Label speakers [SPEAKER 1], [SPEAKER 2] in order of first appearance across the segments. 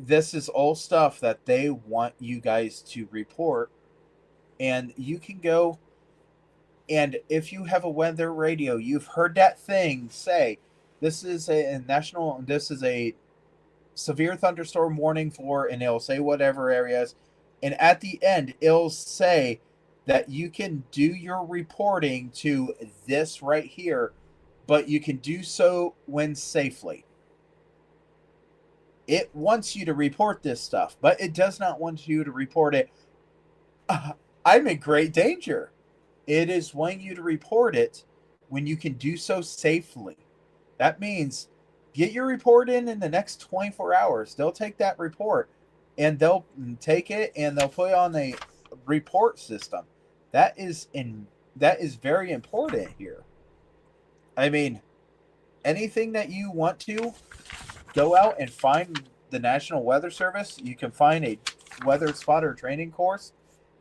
[SPEAKER 1] this is all stuff that they want you guys to report, and you can go. And if you have a weather radio, you've heard that thing say, "This is a national. This is a severe thunderstorm warning for," and it'll say whatever areas, and at the end it'll say that you can do your reporting to this right here, but you can do so when safely. It wants you to report this stuff, but it does not want you to report it. I'm in great danger. It is wanting you to report it when you can do so safely. That means get your report in the next 24 hours. They'll take that report and they'll take it and they'll put it on a report system. That is very important here. I mean, anything that you want to go out and find the National Weather Service, you can find a weather spotter training course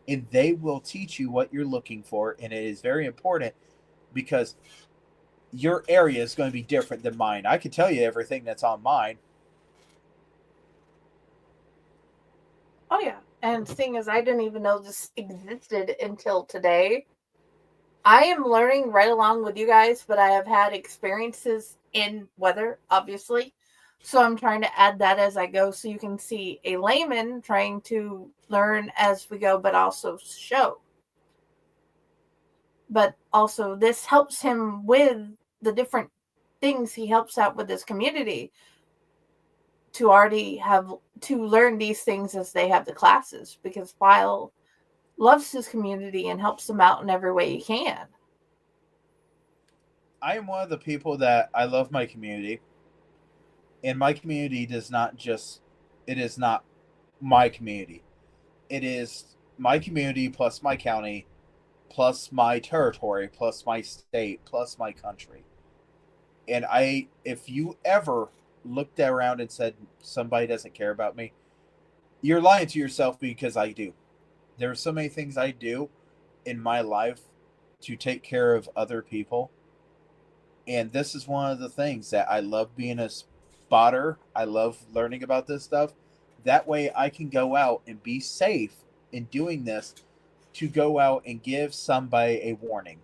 [SPEAKER 1] and they will teach you what you're looking for, and it is very important because your area is going to be different than mine. I can tell you everything that's on mine.
[SPEAKER 2] Oh yeah. And seeing as I didn't even know this existed until today, I am learning right along with you guys, but I have had experiences in weather, obviously. So I'm trying to add that as I go so you can see a layman trying to learn as we go, but also show. But also, this helps him with the different things he helps out with his community to already have to learn these things as they have the classes because Weil loves his community and helps them out in every way he can.
[SPEAKER 1] I am one of the people that I love my community, and my community does not just, it is not my community. It is my community plus my county plus my territory plus my state plus my country. And if you ever looked around and said somebody doesn't care about me, you're lying to yourself because I do. There are so many things I do in my life to take care of other people. And this is one of the things that I love being a spotter. I love learning about this stuff. That way I can go out and be safe in doing this to go out and give somebody a warning.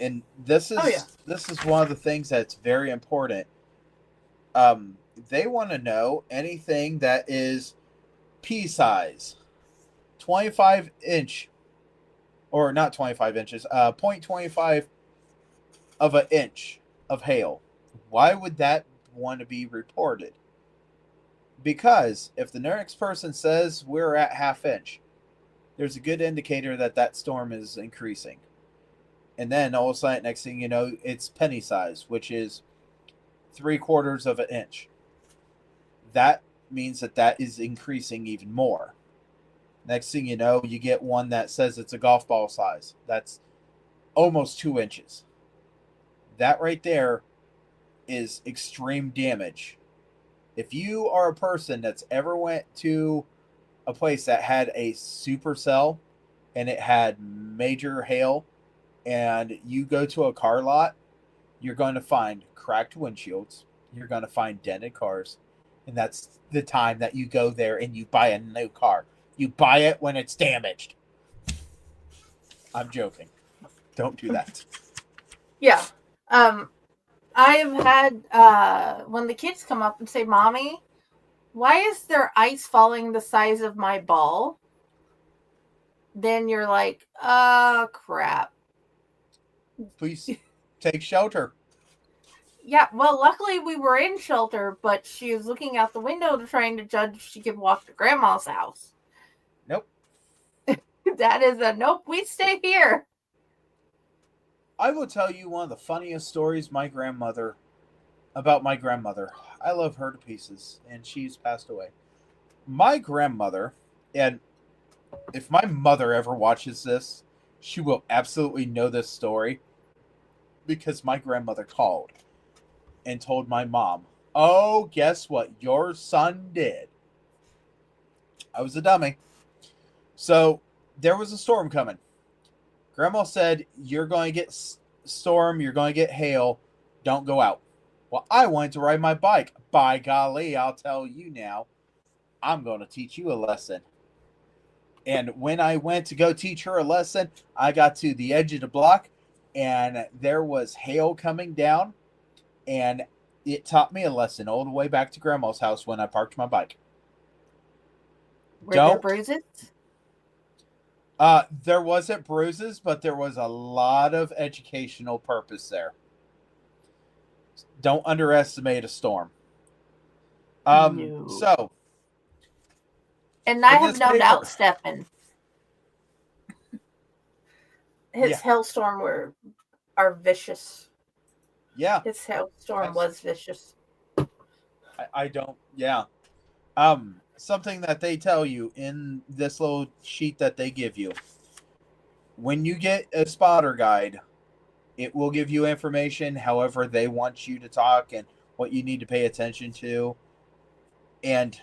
[SPEAKER 1] And
[SPEAKER 2] Oh yeah.
[SPEAKER 1] this is one of the things that's very important. They want to know anything that is pea size, 25 inch, or not 25 inches, 0.25 of an inch of hail. Why would that want to be reported? Because if the next person says we're at half inch, there's a good indicator that that storm is increasing. And then all of a sudden, next thing you know, it's penny size, which is 3/4 of an inch. That means that that is increasing even more. Next thing you know, you get one that says it's a golf ball size. That's almost 2 inches. That right there is extreme damage. If you are a person that's ever went to a place that had a supercell and it had major hail and you go to a car lot, you're going to find cracked windshields, you're going to find dented cars, and that's the time that you go there and you buy a new car. You buy it when it's damaged. I'm joking. Don't do that.
[SPEAKER 2] Yeah. Um, I've had when the kids come up and say, "Mommy, why is there ice falling the size of my ball?" Then you're like, "Oh crap."
[SPEAKER 1] Please take shelter.
[SPEAKER 2] Yeah, well, luckily we were in shelter, but she was looking out the window to trying to judge if she could walk to grandma's house.
[SPEAKER 1] Nope.
[SPEAKER 2] That is a nope, we stay here.
[SPEAKER 1] I will tell you one of the funniest stories about my grandmother. I love her to pieces, and she's passed away. My grandmother, and if my mother ever watches this, she will absolutely know this story because my grandmother called and told my mom, "Oh, guess what your son did?" I was a dummy. So there was a storm coming. Grandma said, "You're going to get storm, you're going to get hail, don't go out." Well, I wanted to ride my bike. By golly, I'll tell you now. I'm going to teach you a lesson. And when I went to go teach her a lesson, I got to the edge of the block and there was hail coming down. And it taught me a lesson all the way back to Grandma's house when I parked my bike.
[SPEAKER 2] Were there bruises?
[SPEAKER 1] There wasn't bruises, but there was a lot of educational purpose there. Don't underestimate a storm.
[SPEAKER 2] No.
[SPEAKER 1] So.
[SPEAKER 2] And I have no doubt, Stefan. His hailstorm are vicious.
[SPEAKER 1] Yeah.
[SPEAKER 2] His hailstorm was vicious.
[SPEAKER 1] I don't. Yeah. Something that they tell you in this little sheet that they give you. When you get a spotter guide, it will give you information however they want you to talk and what you need to pay attention to. And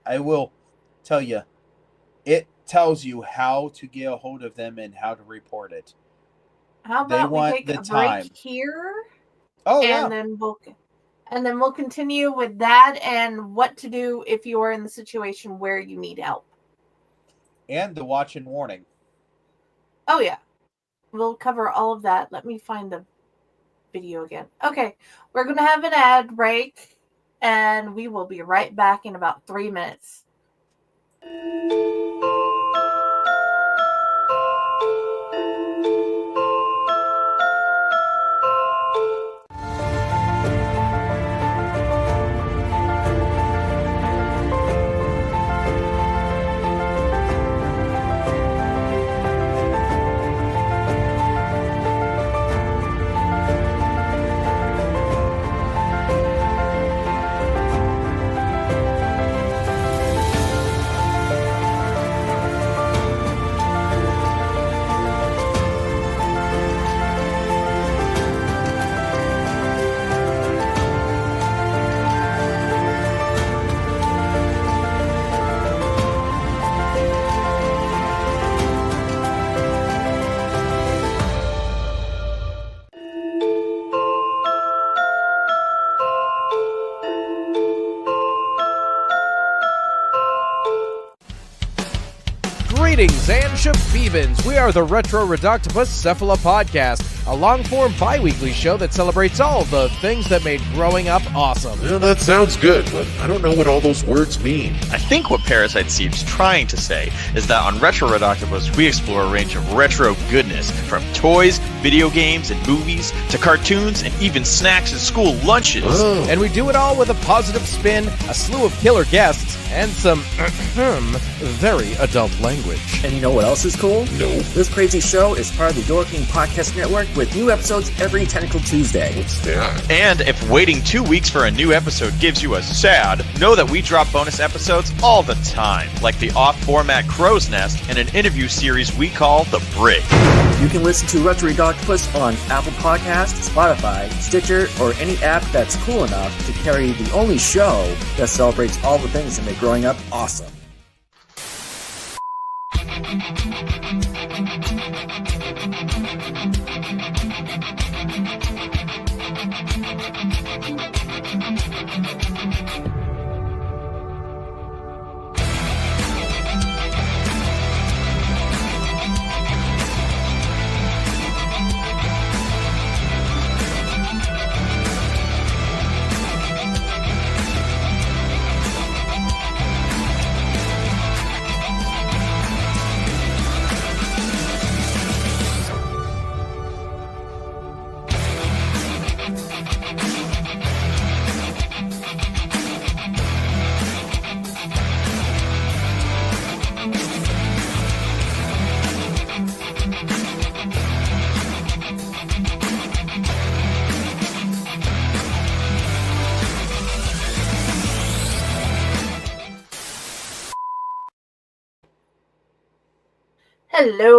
[SPEAKER 1] I will tell you, it tells you how to get a hold of them and how to report it.
[SPEAKER 2] How about we take a break here?
[SPEAKER 1] Oh,
[SPEAKER 2] and then we'll continue with that and what to do if you are in the situation where you need help.
[SPEAKER 1] And the watch and warning.
[SPEAKER 2] Oh, yeah. We'll cover all of that. Let me find the video again. Okay. We're going to have an ad break, and we will be right back in about 3 minutes.
[SPEAKER 3] Greetings and shabibans. We are the Retro Reductibus Cephala Podcast, a long-form bi-weekly show that celebrates all the things that made growing up awesome.
[SPEAKER 4] Well, that sounds good, but I don't know what all those words mean.
[SPEAKER 5] I think what Parasite Steve's trying to say is that on Retro Reductibus, we explore a range of retro goodness, from toys, video games, and movies, to cartoons, and even snacks and school lunches.
[SPEAKER 3] Oh. And we do it all with a positive spin, a slew of killer guests, and some very adult language.
[SPEAKER 6] And you know what else is cool?
[SPEAKER 4] No.
[SPEAKER 6] This crazy show is part of the Door King Podcast Network with new episodes every Tentacle Tuesday.
[SPEAKER 4] What's that?
[SPEAKER 5] And if waiting 2 weeks for a new episode gives you a sad, know that we drop bonus episodes all the time, like the off-format Crow's Nest and an interview series we call The Brick.
[SPEAKER 6] You can listen to Retro Reductibus on Apple Podcasts, Spotify, Stitcher, or any app that's cool enough to carry the only show that celebrates all the things that make growing up awesome.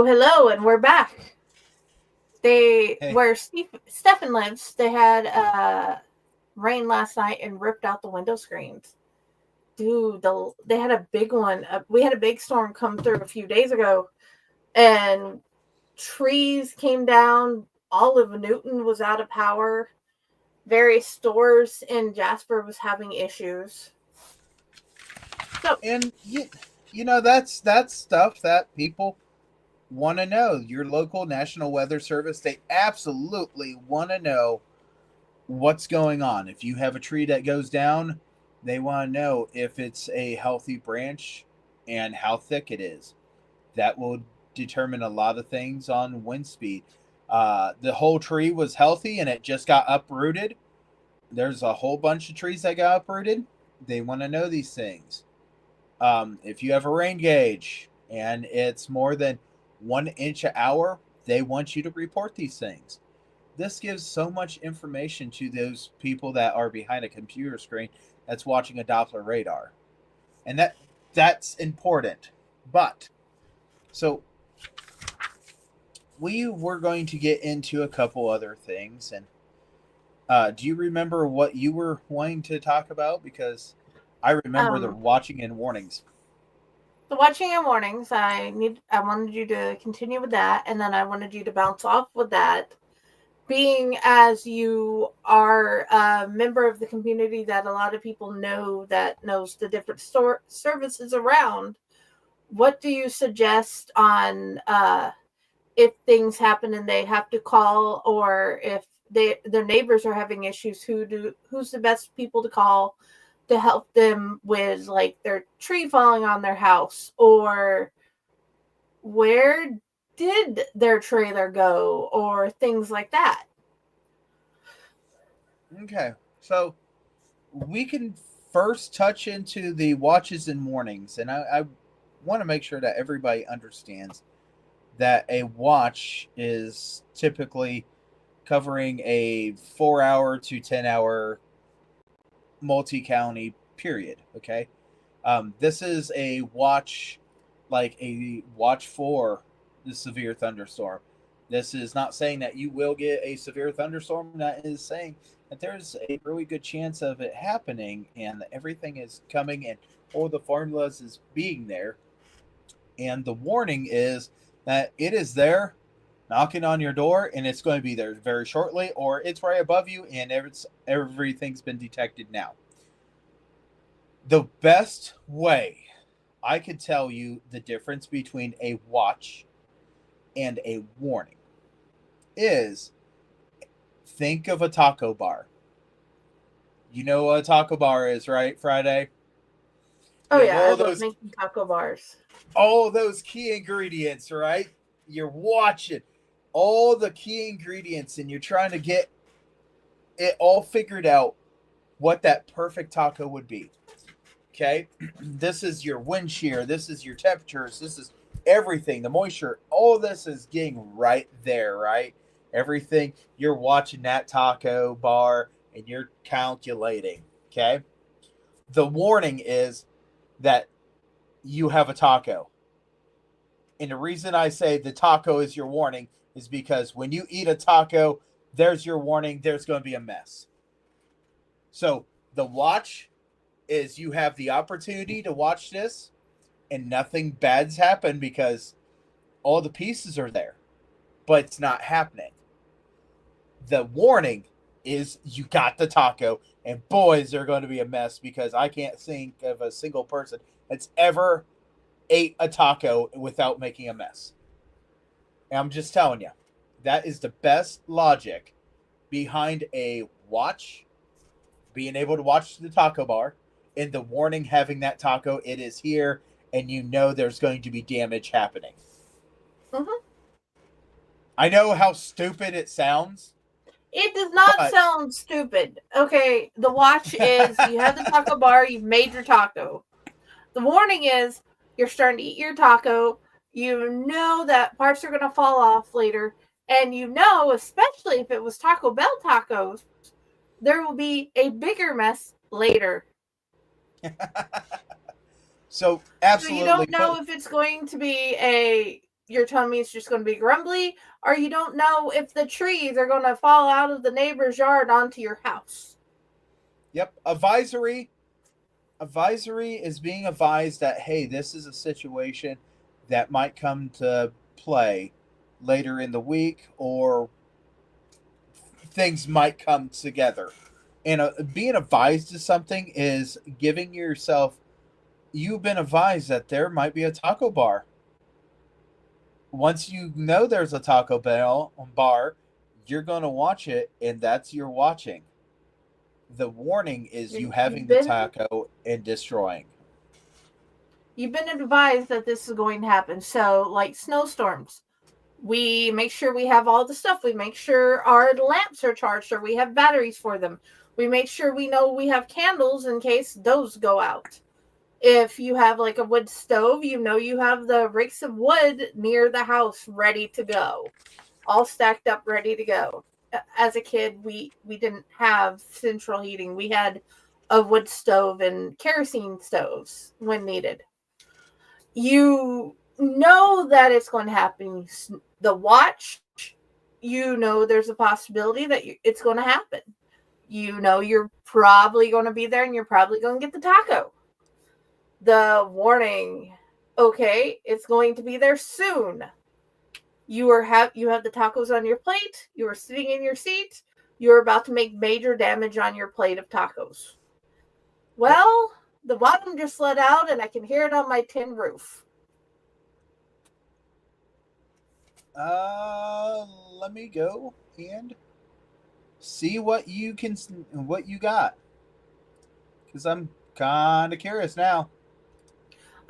[SPEAKER 2] Hello, and we're back. Where Stefan lives, they had rain last night and ripped out the window screens. Dude, they had a big one. We had a big storm come through a few days ago, and trees came down. All of Newton was out of power. Various stores in Jasper was having issues. So,
[SPEAKER 1] And you know that's stuff that people want to know. Your local National Weather Service, they absolutely want to know what's going on. If you have a tree that goes down, they want to know if it's a healthy branch and how thick it is. That will determine a lot of things on wind speed. The whole tree was healthy and it just got uprooted. There's a whole bunch of trees that got uprooted. They want to know these things. If you have a rain gauge and it's more than 1 inch an hour, they want you to report these things. This gives so much information to those people that are behind a computer screen that's watching a Doppler radar. And that's important. But so we were going to get into a couple other things, and do you remember what you were wanting to talk about? Because I remember the
[SPEAKER 2] um,
[SPEAKER 1] watching and warnings.
[SPEAKER 2] the watching and warnings, I wanted you to continue with that, and then I wanted you to bounce off with that. Being as you are a member of the community that a lot of people know that knows the different services around, what do you suggest on if things happen and they have to call, or if their neighbors are having issues, who's the best people to call to help them with like their tree falling on their house, or where did their trailer go, or things like that?
[SPEAKER 1] Okay, so we can first touch into the watches and warnings, and I want to make sure that everybody understands that a watch is typically covering a 4 hour to 10 hour multi-county period. Okay, this is a watch, like a watch for the severe thunderstorm. This is not saying that you will get a severe thunderstorm. That is saying that there's a really good chance of it happening, and that everything is coming, and all the formulas is being there. And the warning is that it is there, knocking on your door, and it's going to be there very shortly, or it's right above you, and everything's been detected now. The best way I could tell you the difference between a watch and a warning is, think of a taco bar. You know what a taco bar is, right, Friday?
[SPEAKER 2] Oh
[SPEAKER 1] You have
[SPEAKER 2] yeah, I love making taco bars.
[SPEAKER 1] all those key ingredients, right? You're watching all the key ingredients and you're trying to get it all figured out what that perfect taco would be. Okay? This is your wind shear, this is your temperatures, this is everything, the moisture, all this is getting right there, right? Everything, you're watching that taco bar and you're calculating. Okay? The warning is that you have a taco. And the reason I say the taco is your warning is because when you eat a taco, there's your warning, there's going to be a mess. So the watch is you have the opportunity to watch this and nothing bad's happen because all the pieces are there, but it's not happening. The warning is you got the taco, and boys, they're going to be a mess because I can't think of a single person that's ever ate a taco without making a mess. And I'm just telling you, that is the best logic behind a watch being able to watch the taco bar, and the warning having that taco, it is here, and you know there's going to be damage happening.
[SPEAKER 2] Mm-hmm.
[SPEAKER 1] I know how stupid it sounds.
[SPEAKER 2] It does not
[SPEAKER 1] But
[SPEAKER 2] sound stupid. Okay, the watch is you have the taco bar, you've made your taco. The warning is you're starting to eat your taco. You know that parts are going to fall off later. And you know, especially if it was Taco Bell tacos, there will be a bigger mess later.
[SPEAKER 1] So
[SPEAKER 2] So you don't know if it's going to be you're telling me it's just going to be grumbly, or you don't know if the trees are going to fall out of the neighbor's yard onto your house.
[SPEAKER 1] Yep, advisory is being advised that, hey, this is a situation that might come to play later in the week, or things might come together. And being advised to something is giving yourself you've been advised that there might be a taco bar. Once you know there's a Taco Bell bar, you're going to watch it, and that's your watching. The warning is you having the taco and destroying.
[SPEAKER 2] You've been advised that this is going to happen. So, like snowstorms, we make sure we have all the stuff. We make sure our lamps are charged or we have batteries for them. We make sure we know we have candles in case those go out. If you have like a wood stove, you know you have the rakes of wood near the house ready to go, all stacked up, ready to go. As a kid, we didn't have central heating. We had a wood stove and kerosene stoves when needed. You know that it's going to happen. The watch, you know there's a possibility that it's going to happen. You know you're probably going to be there and you're probably going to get the taco. The warning, okay, it's going to be there soon. You have the tacos on your plate. You are sitting in your seat. You're about to make major damage on your plate of tacos. Well, the bottom just let out, and I can hear it on my tin roof.
[SPEAKER 1] Let me go and see what you got, because I'm kind of curious now.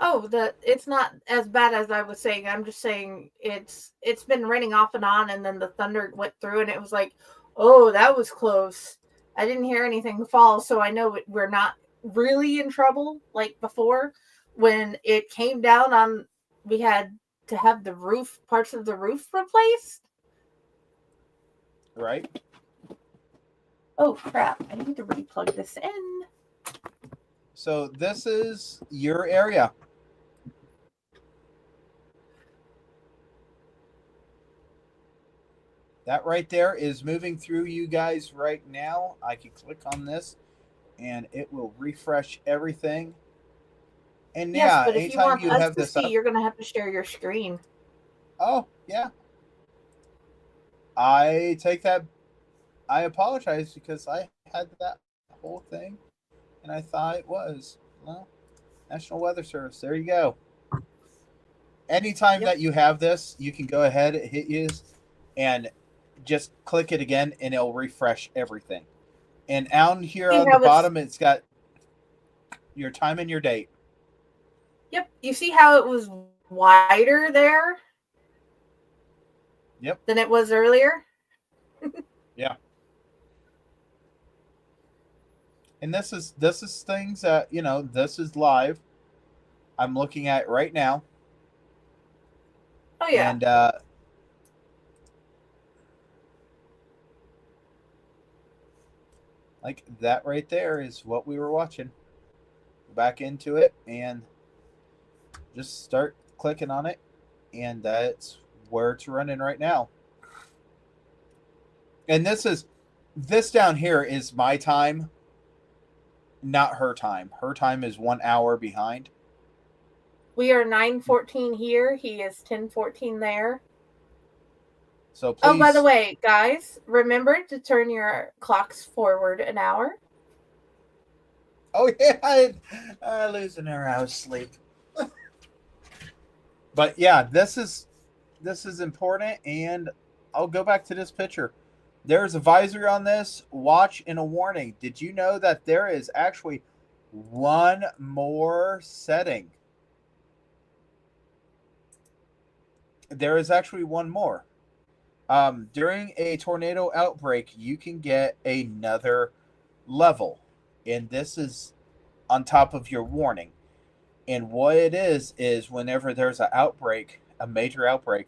[SPEAKER 2] Oh, it's not as bad as I was saying. I'm just saying it's been raining off and on, and then the thunder went through, and it was like, oh, that was close. I didn't hear anything fall, so I know we're not really in trouble like before. When it came down on, we had to have the parts of the roof replaced.
[SPEAKER 1] Right.
[SPEAKER 2] Oh crap! I need to replug this in.
[SPEAKER 1] So this is your area. That right there is moving through you guys right now. I can click on this and it will refresh everything. And
[SPEAKER 2] yes,
[SPEAKER 1] yeah,
[SPEAKER 2] but if you
[SPEAKER 1] anytime
[SPEAKER 2] want
[SPEAKER 1] you
[SPEAKER 2] us
[SPEAKER 1] have
[SPEAKER 2] to
[SPEAKER 1] this
[SPEAKER 2] see,
[SPEAKER 1] up,
[SPEAKER 2] you're going to have to share your screen.
[SPEAKER 1] oh, yeah. I take that. I apologize because I had that whole thing and I thought it was. Well, National Weather Service. There you go. Anytime that you have this, you can go ahead, hit use, and just click it again, and it'll refresh everything. And down here on the bottom, it's got your time and your date.
[SPEAKER 2] Yep. You see how it was wider there?
[SPEAKER 1] Yep.
[SPEAKER 2] Than it was earlier?
[SPEAKER 1] Yeah. And this is things that, this is live. I'm looking at it right now.
[SPEAKER 2] Oh, yeah.
[SPEAKER 1] And like that right there is what we were watching. Go back into it and just start clicking on it, and that's where it's running right now. And this down here is my time, not her time. Her time is 1 hour behind.
[SPEAKER 2] We are 9:14 here. He is 10:14 there.
[SPEAKER 1] So please.
[SPEAKER 2] Oh, by the way, guys, remember to turn your clocks forward an hour.
[SPEAKER 1] Oh yeah, I lose an hour of sleep. But yeah, this is important, and I'll go back to this picture. There's a visor on this, watch, and a warning. Did you know that there is actually one more setting? There is actually one more. During a tornado outbreak, you can get another level, and this is on top of your warning. And what it is whenever there's an outbreak, a major outbreak,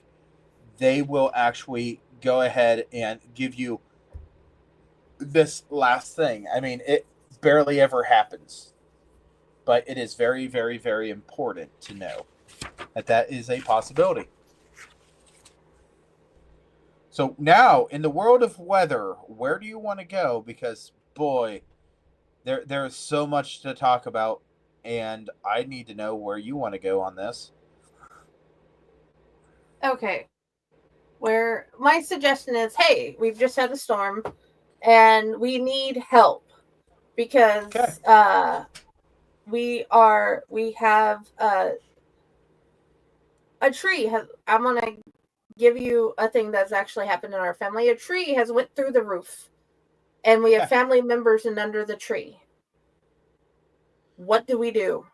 [SPEAKER 1] they will actually go ahead and give you this last thing. I mean, it barely ever happens, but it is very, very, very important to know that is a possibility. So now, in the world of weather, where do you want to go? Because, boy, there is so much to talk about, and I need to know where you want to go on this.
[SPEAKER 2] Okay. Where my suggestion is, hey, we've just had a storm, and we need help. Because we have a tree. I'm gonna give you a thing that's actually happened in our family. A tree has went through the roof, and we have family members in under the tree. What do we do?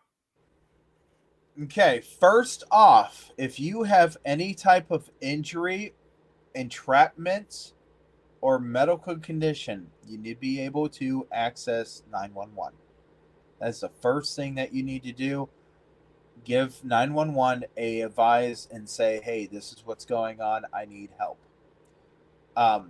[SPEAKER 1] Okay, first off, if you have any type of injury, entrapment, or medical condition, you need to be able to access 911. That's the first thing that you need to do. Give 911 a advise and say, hey, this is what's going on. I need help. Um,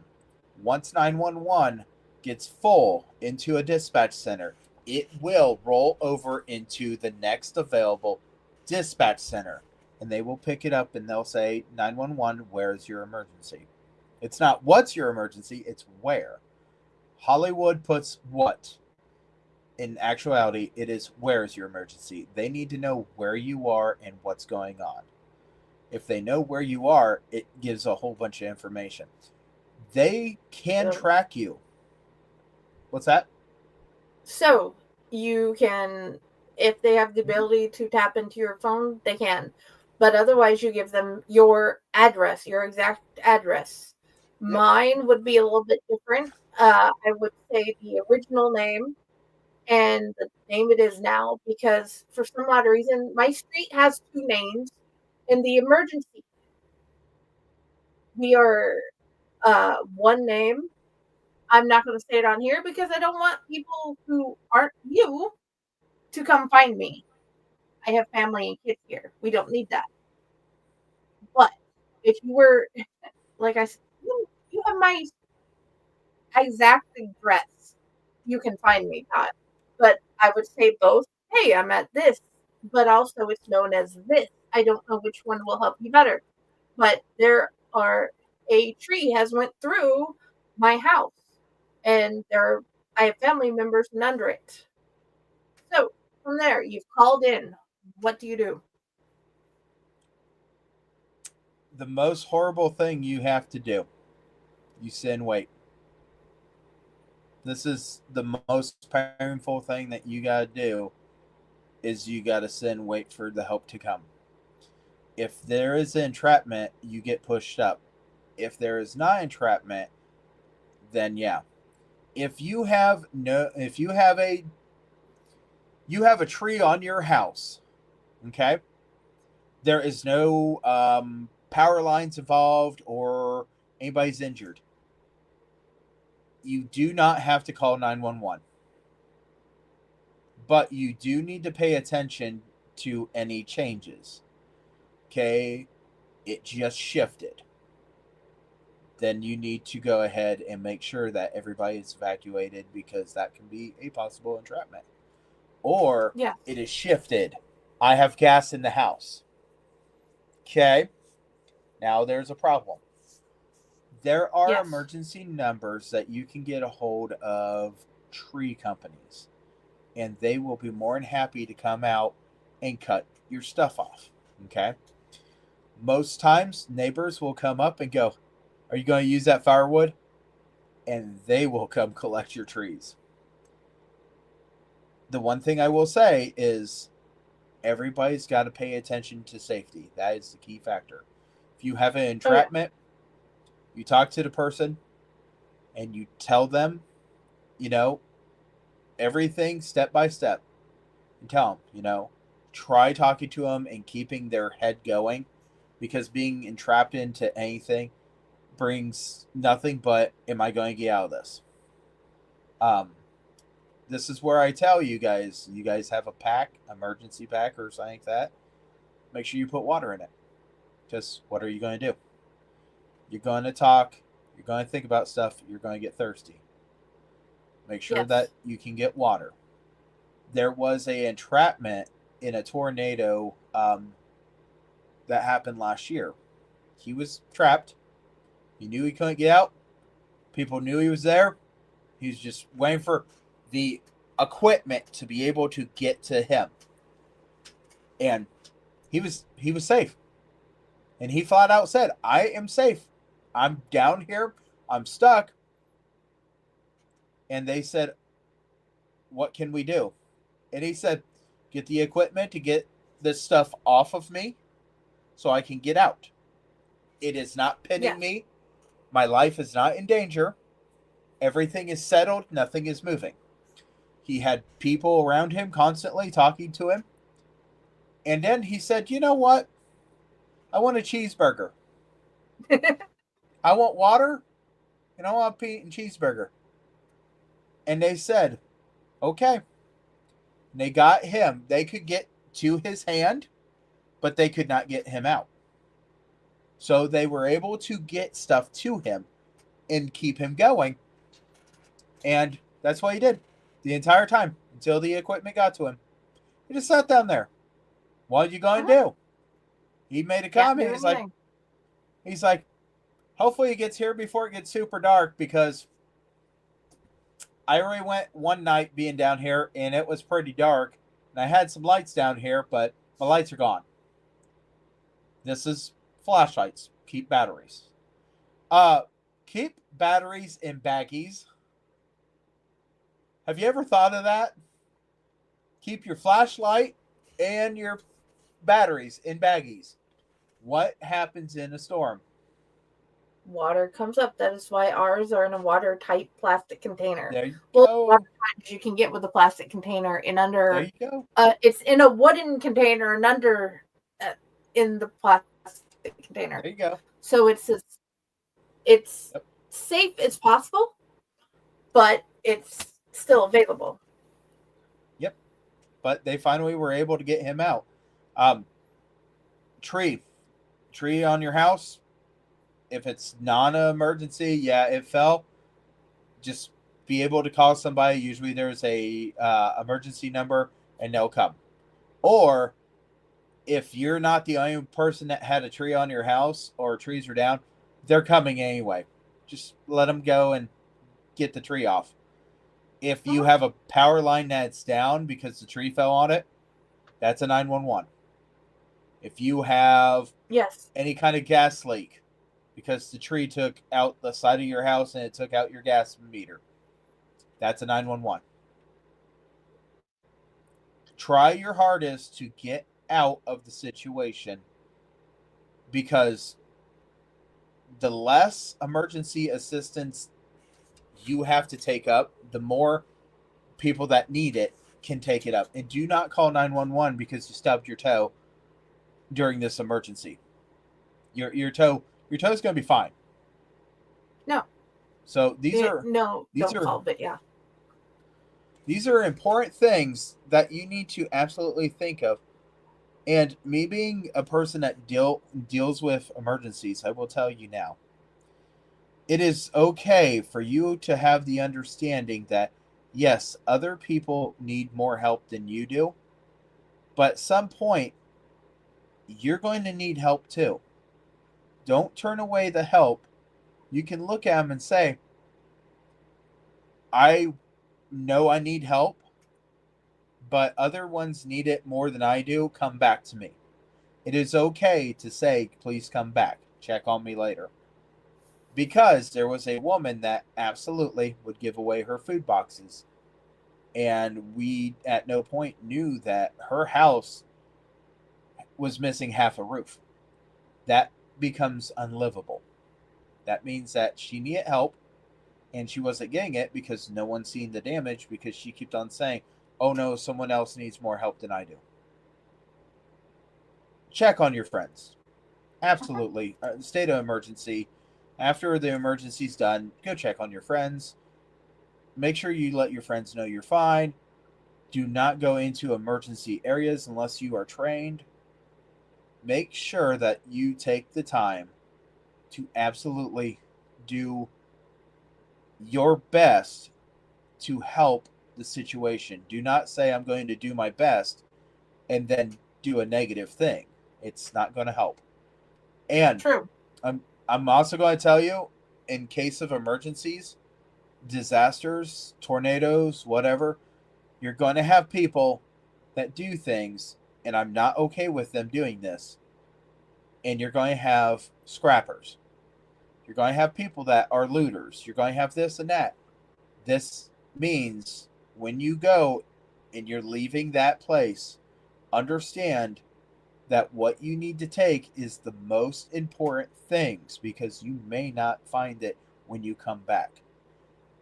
[SPEAKER 1] Once 911 gets full into a dispatch center, it will roll over into the next available dispatch center. And they will pick it up and they'll say, 911, where's your emergency? It's not what's your emergency, it's where. Hollywood puts what. In actuality, it is where's your emergency. They need to know where you are and what's going on. If they know where you are, it gives a whole bunch of information. They can track you. What's that?
[SPEAKER 2] So you can, if they have the ability to tap into your phone, they can. But otherwise, you give them your address, your exact address. Yep. Mine would be a little bit different. I would say the original name and the name it is now, because for some odd reason, my street has two names. In the emergency, we are one name. I'm not going to say it on here because I don't want people who aren't you to come find me. I have family and kids here. We don't need that. But if you were, like I said, you have my exact address, you can find me, Todd. But I would say both. Hey, I'm at this, but also it's known as this. I don't know which one will help you better. But a tree has went through my house, and I have family members under it. So from there, you've called in. What do you do?
[SPEAKER 1] The most horrible thing you have to do, you sit and wait. This is the most painful thing that you got to do, is you got to sit and wait for the help to come. If there is entrapment, you get pushed up. If there is not entrapment, then yeah. If you have a tree on your house, okay? There is no power lines involved or anybody's injured. You do not have to call 911. But you do need to pay attention to any changes. Okay? It just shifted. Then you need to go ahead and make sure that everybody is evacuated, because that can be a possible entrapment. Or It is shifted. I have gas in the house. Okay? Now there's a problem. There are emergency numbers that you can get a hold of tree companies, and they will be more than happy to come out and cut your stuff off. Okay? Most times, neighbors will come up and go, are you going to use that firewood? And they will come collect your trees. The one thing I will say is everybody's got to pay attention to safety. That is the key factor. If you have an entrapment, you talk to the person and you tell them, everything step by step. And tell them, try talking to them and keeping their head going, because being entrapped into anything brings nothing but, am I going to get out of this? This is where I tell you guys have a pack, emergency pack or something like that. Make sure you put water in it. Because what are you going to do? You're going to talk. You're going to think about stuff. You're going to get thirsty. Make sure that you can get water. There was an entrapment in a tornado that happened last year. He was trapped. He knew he couldn't get out. People knew he was there. He was just waiting for the equipment to be able to get to him. And he was safe. And he flat out said, I am safe. I'm down here. I'm stuck. And they said, what can we do? And he said, get the equipment to get this stuff off of me so I can get out. It is not pinning me. My life is not in danger. Everything is settled. Nothing is moving. He had people around him constantly talking to him. And then he said, you know what? I want a cheeseburger. I want water, and I want a Pete and cheeseburger. And they said, okay. And they got him. They could get to his hand, but they could not get him out. So they were able to get stuff to him and keep him going. And that's what he did the entire time until the equipment got to him. He just sat down there. What are you going to do? He made a comment. He's like, hopefully he gets here before it gets super dark, because I already went one night being down here and it was pretty dark. And I had some lights down here, but my lights are gone. This is flashlights. Keep batteries. Keep batteries in baggies. Have you ever thought of that? Keep your flashlight and your batteries in baggies. What happens in a storm?
[SPEAKER 2] Water comes up. That is why ours are in a watertight plastic container.
[SPEAKER 1] There you
[SPEAKER 2] well,
[SPEAKER 1] go.
[SPEAKER 2] Water you can get with a plastic container in under.
[SPEAKER 1] There you go.
[SPEAKER 2] It's in a wooden container and under in the plastic container.
[SPEAKER 1] There you go.
[SPEAKER 2] So it's safe as possible, but it's still available.
[SPEAKER 1] Yep. But they finally were able to get him out. Tree on your house. If it's non-emergency, yeah, it fell. Just be able to call somebody. Usually there's a emergency number and they'll come. Or if you're not the only person that had a tree on your house or trees are down, they're coming anyway. Just let them go and get the tree off. If you have a power line that's down because the tree fell on it, that's a 911. If you have any kind of gas leak because the tree took out the side of your house and it took out your gas meter, that's a 911. Try your hardest to get out of the situation, because the less emergency assistance you have to take up, the more people that need it can take it up. And do not call 911 because you stubbed your toe during this emergency. Your toe's going to be fine.
[SPEAKER 2] No.
[SPEAKER 1] So these are important things that you need to absolutely think of. And me being a person that deals with emergencies, I will tell you now, it is okay for you to have the understanding that, yes, other people need more help than you do, but at some point, you're going to need help too. Don't turn away the help. You can look at them and say, I know I need help, but other ones need it more than I do. Come back to me. It is okay to say, please come back. Check on me later. Because there was a woman that absolutely would give away her food boxes. And we at no point knew that her house was missing half a roof. That becomes unlivable. That means that she needed help and she wasn't getting it because no one's seen the damage, because she kept on saying, oh no, someone else needs more help than I do. Check on your friends. Absolutely. State of emergency. After the emergency's done, go check on your friends. Make sure you let your friends know you're fine. Do not go into emergency areas unless you are trained. Make sure that you take the time to absolutely do your best to help the situation. Do not say, I'm going to do my best and then do a negative thing. It's not going to help. And
[SPEAKER 2] True.
[SPEAKER 1] I'm also going to tell you, in case of emergencies, disasters, tornadoes, whatever, you're going to have people that do things, and I'm not okay with them doing this. And you're going to have scrappers. You're going to have people that are looters. You're going to have this and that. This means when you go and you're leaving that place, understand that what you need to take is the most important things, because you may not find it when you come back.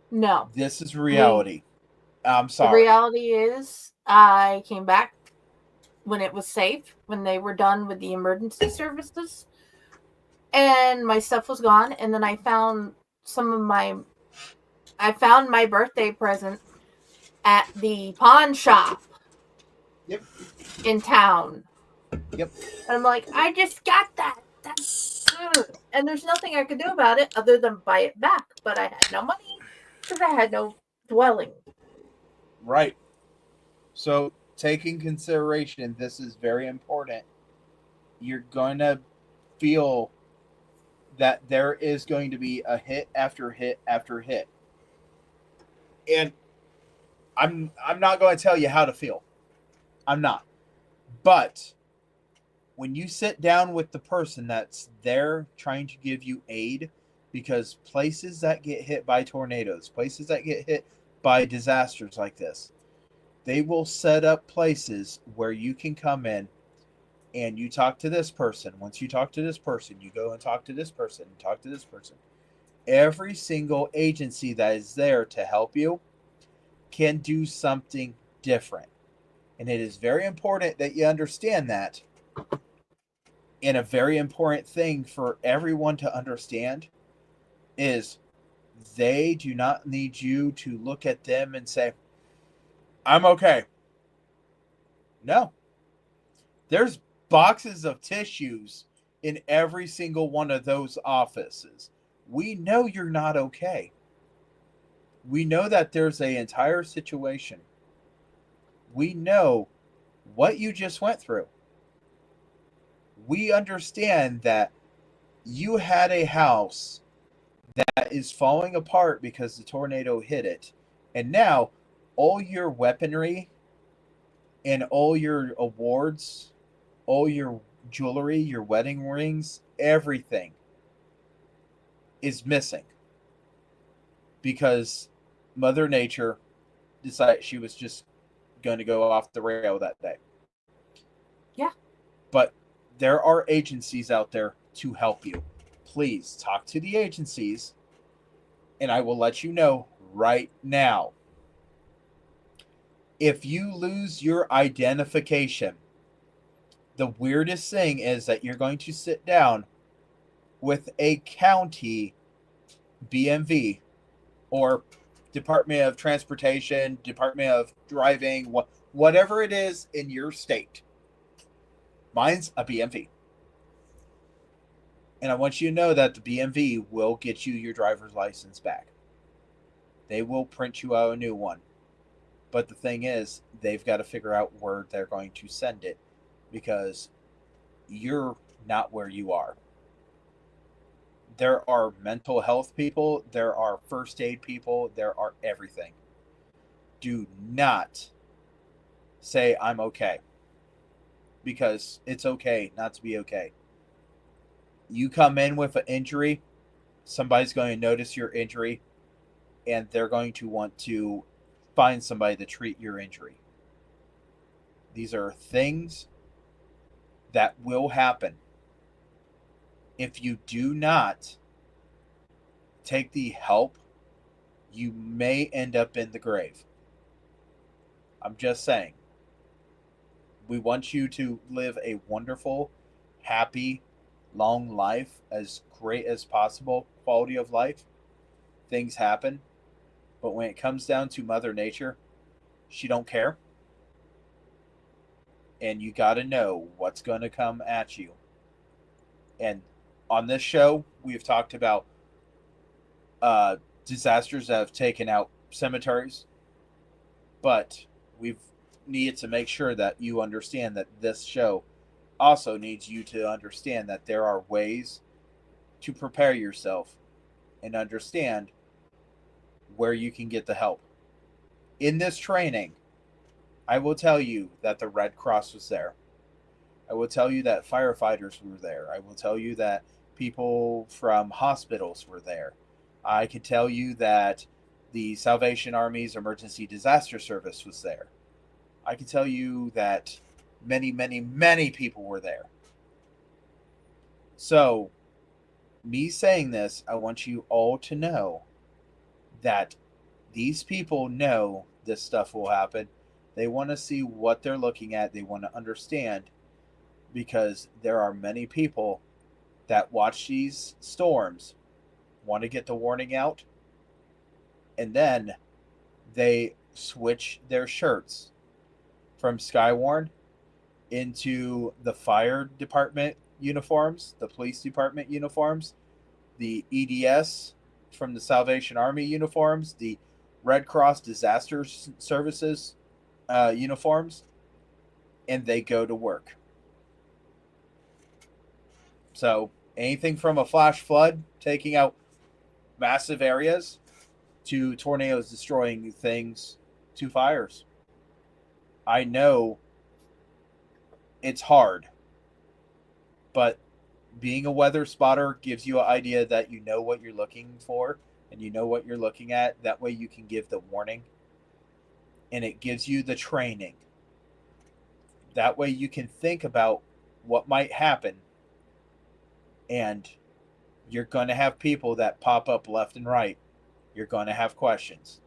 [SPEAKER 2] No.
[SPEAKER 1] This is reality. I'm
[SPEAKER 2] The
[SPEAKER 1] sorry.
[SPEAKER 2] reality is, I came back when it was safe, when they were done with the emergency services, and my stuff was gone. And then I found my birthday present at the pawn shop
[SPEAKER 1] Yep.
[SPEAKER 2] in town.
[SPEAKER 1] Yep.
[SPEAKER 2] And I'm like, I just got that. And there's nothing I could do about it other than buy it back. But I had no money because I had no dwelling.
[SPEAKER 1] Right. So, taking consideration, this is very important. You're going to feel that there is going to be a hit after hit after hit. And I'm not going to tell you how to feel. I'm not. But when you sit down with the person that's there trying to give you aid, because places that get hit by tornadoes, places that get hit by disasters like this, they will set up places where you can come in and you talk to this person. Once you talk to this person, you go and talk to this person and talk to this person. Every single agency that is there to help you can do something different. And it is very important that you understand that. And a very important thing for everyone to understand is they do not need you to look at them and say, I'm okay. No. There's boxes of tissues in every single one of those offices. We know you're not okay. We know that there's an entire situation. We know what you just went through. We understand that you had a house that is falling apart because the tornado hit it. And now all your weaponry and all your awards, all your jewelry, your wedding rings, everything is missing because Mother Nature decided she was just going to go off the rail that day.
[SPEAKER 2] Yeah.
[SPEAKER 1] But there are agencies out there to help you. Please talk to the agencies, and I will let you know right now. If you lose your identification, the weirdest thing is that you're going to sit down with a county BMV or Department of Transportation, Department of Driving, whatever it is in your state. Mine's a BMV. And I want you to know that the BMV will get you your driver's license back. They will print you out a new one. But the thing is, they've got to figure out where they're going to send it because you're not where you are. There are mental health people, there are first aid people, there are everything. Do not say I'm okay, because it's okay not to be okay. You come in with an injury, somebody's going to notice your injury, and they're going to want to find somebody to treat your injury. These are things that will happen. If you do not take the help, you may end up in the grave. I'm just saying. We want you to live a wonderful, happy, long life, as great as possible, quality of life. Things happen. But when it comes down to Mother Nature, she don't care. And you got to know what's going to come at you. And on this show, we've talked about disasters that have taken out cemeteries. But we've needed to make sure that you understand that this show also needs you to understand that there are ways to prepare yourself and understand where you can get the help. In this training, I will tell you that the Red Cross was there. I will tell you that firefighters were there. I will tell you that people from hospitals were there. I could tell you that the Salvation Army's Emergency Disaster Service was there. I can tell you that Many, many, many people were there. So, me saying this, I want you all to know that these people know this stuff will happen. They want to see what they're looking at. They want to understand, because there are many people that watch these storms, want to get the warning out, and then they switch their shirts from Skywarn into the fire department uniforms, the police department uniforms, the EDS from the Salvation Army uniforms, the Red Cross Disaster Services uniforms, and they go to work. So anything from a flash flood taking out massive areas to tornadoes destroying things to fires. I know it's hard, but being a weather spotter gives you an idea that you know what you're looking for and you know what you're looking at. That way you can give the warning, and it gives you the training. That way you can think about what might happen, and you're going to have people that pop up left and right. You're going to have questions.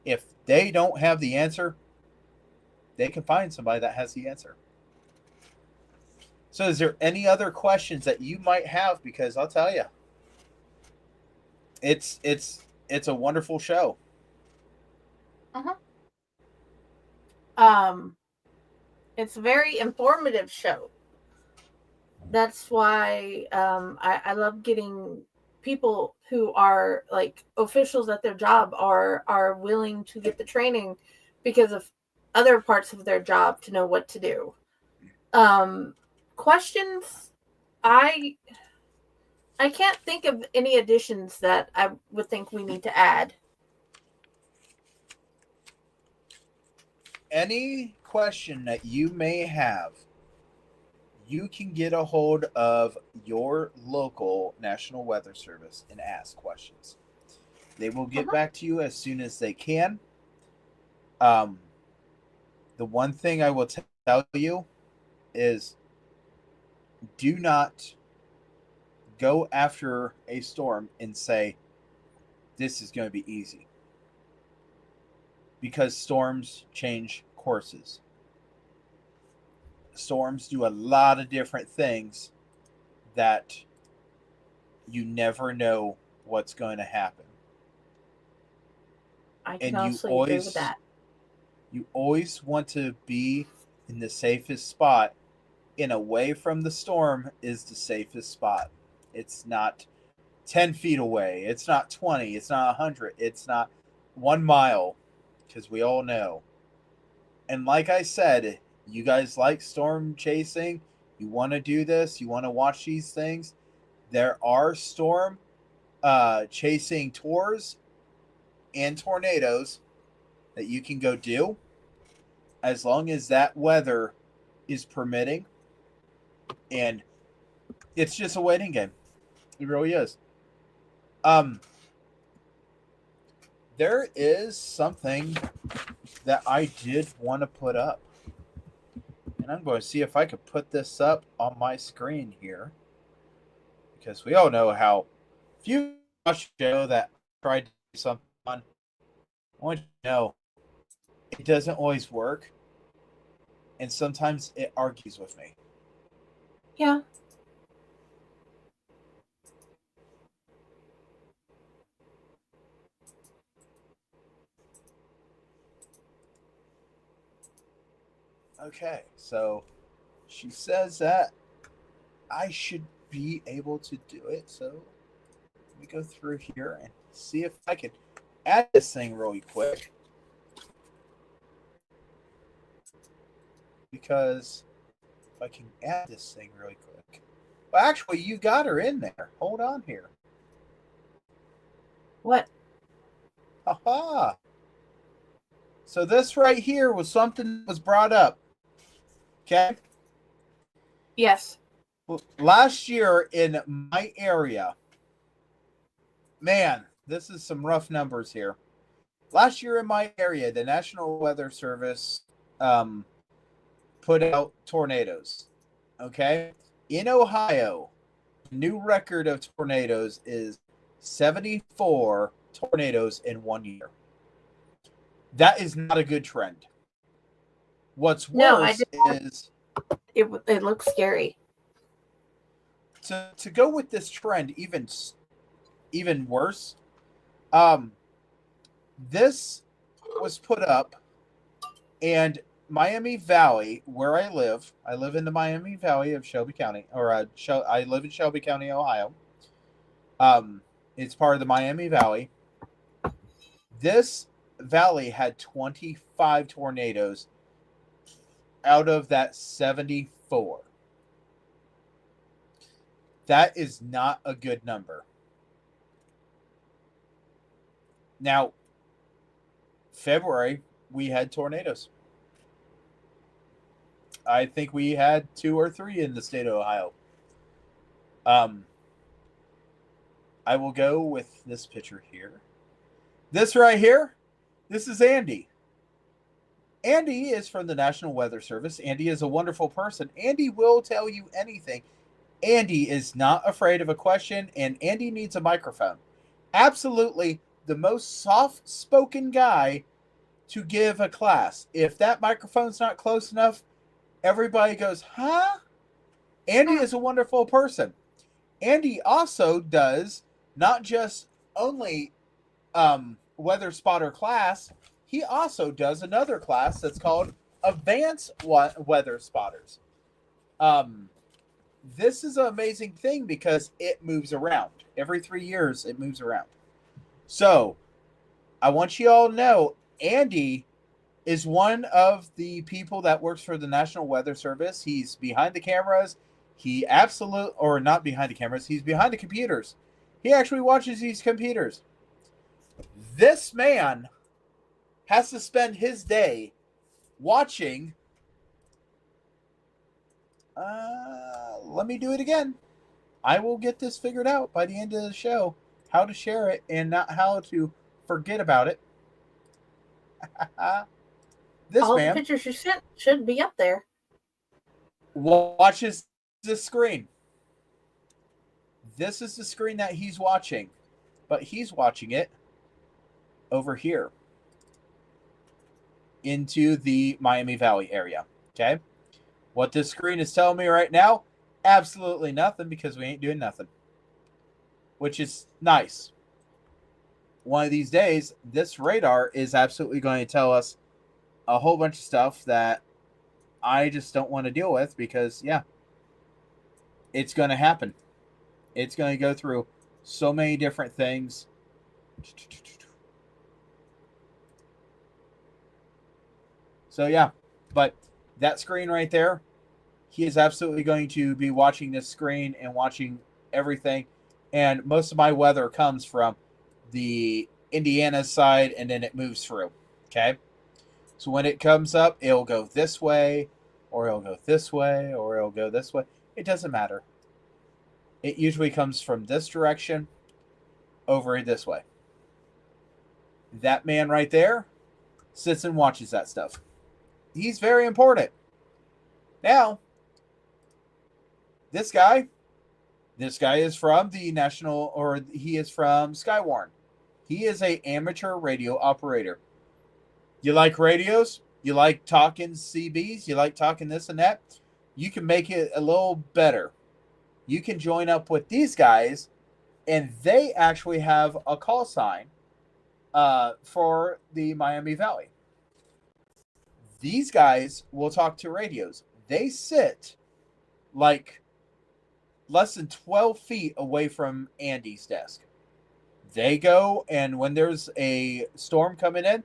[SPEAKER 1] If they don't have the answer, they can find somebody that has the answer. So is there any other questions that you might have? Because I'll tell you, it's a wonderful show.
[SPEAKER 2] It's a very informative show. That's why I love getting people who are like officials at their job are willing to get the training because of other parts of their job to know what to do. Questions, I can't think of any additions that I would think we need to add.
[SPEAKER 1] Any question that you may have, you can get a hold of your local National Weather Service and ask questions. They will get back to you as soon as they can. The one thing I will tell you is, do not go after a storm and say, this is going to be easy. Because storms change courses. Storms do a lot of different things that you never know what's going to happen.
[SPEAKER 2] I can also agree with that.
[SPEAKER 1] You always want to be in the safest spot, and away from the storm is the safest spot. It's not 10 feet away. It's not 20. It's not 100. It's not 1 mile, because we all know. And like I said, you guys like storm chasing. You want to do this. You want to watch these things. There are storm chasing tours and tornadoes that you can go do, as long as that weather is permitting. And it's just a waiting game. It really is. There is something that I did want to put up. And I'm going to see if I could put this up on my screen here. Because we all know how, if you watch a show that I tried to do something on, I want you to know it doesn't always work. And sometimes it argues with me.
[SPEAKER 2] Yeah.
[SPEAKER 1] Okay, so she says that I should be able to do it. So let me go through here and see if I can add this thing really quick. Because if I can add this thing really quick. Well, actually, you got her in there. Hold on here.
[SPEAKER 2] What?
[SPEAKER 1] Aha! So this right here was something that was brought up. Okay?
[SPEAKER 2] Yes.
[SPEAKER 1] Well, last year in my area, man, this is some rough numbers here. Last year in my area, the National Weather Service put out tornadoes. Okay? In Ohio, the new record of tornadoes is 74 tornadoes in 1 year. That is not a good trend. What's
[SPEAKER 2] No,
[SPEAKER 1] worse is
[SPEAKER 2] it looks scary.
[SPEAKER 1] to go with this trend even worse. This was put up, and Miami Valley, where I live in the Miami Valley of Shelby County, or I live in Shelby County, Ohio. It's part of the Miami Valley. This valley had 25 tornadoes out of that 74. That is not a good number. Now, February, we had tornadoes. I think we had 2 or 3 in the state of Ohio. I will go with this picture here. This right here, this is Andy. Andy is from the National Weather Service. Andy is a wonderful person. Andy will tell you anything. Andy is not afraid of a question, and Andy needs a microphone. Absolutely the most soft-spoken guy to give a class. If that microphone's not close enough, everybody goes, huh? Andy is a wonderful person. Andy also does not just only weather spotter class, he also does another class that's called Advanced Weather Spotters. This is an amazing thing because it moves around. Every 3 years, it moves around. So, I want you all to know, Andy is one of the people that works for the National Weather Service. He's behind the cameras. He's behind the computers. He actually watches these computers. This man has to spend his day watching. Let me do it again. I will get this figured out by the end of the show. How to share it and not how to forget about it. This
[SPEAKER 2] All
[SPEAKER 1] man
[SPEAKER 2] the pictures you sent should be up there.
[SPEAKER 1] watches this screen. This is the screen that he's watching, but he's watching it over here into the Miami Valley area. Okay? What this screen is telling me right now, absolutely nothing, because we ain't doing nothing, which is nice. One of these days, this radar is absolutely going to tell us a whole bunch of stuff that I just don't want to deal with because, yeah, it's going to happen. It's going to go through so many different things. So, yeah, but that screen right there, he is absolutely going to be watching this screen and watching everything. And most of my weather comes from the Indiana side, and then it moves through. Okay? So when it comes up, it'll go this way, or it'll go this way, or it'll go this way. It doesn't matter. It usually comes from this direction over this way. That man right there sits and watches that stuff. He's very important. Now, this guy is from the national, or he is from Skywarn. He is an amateur radio operator. You like radios? You like talking CBs? You like talking this and that? You can make it a little better. You can join up with these guys, and they actually have a call sign for the Miami Valley. These guys will talk to radios. They sit like less than 12 feet away from Andy's desk. They go, and when there's a storm coming in,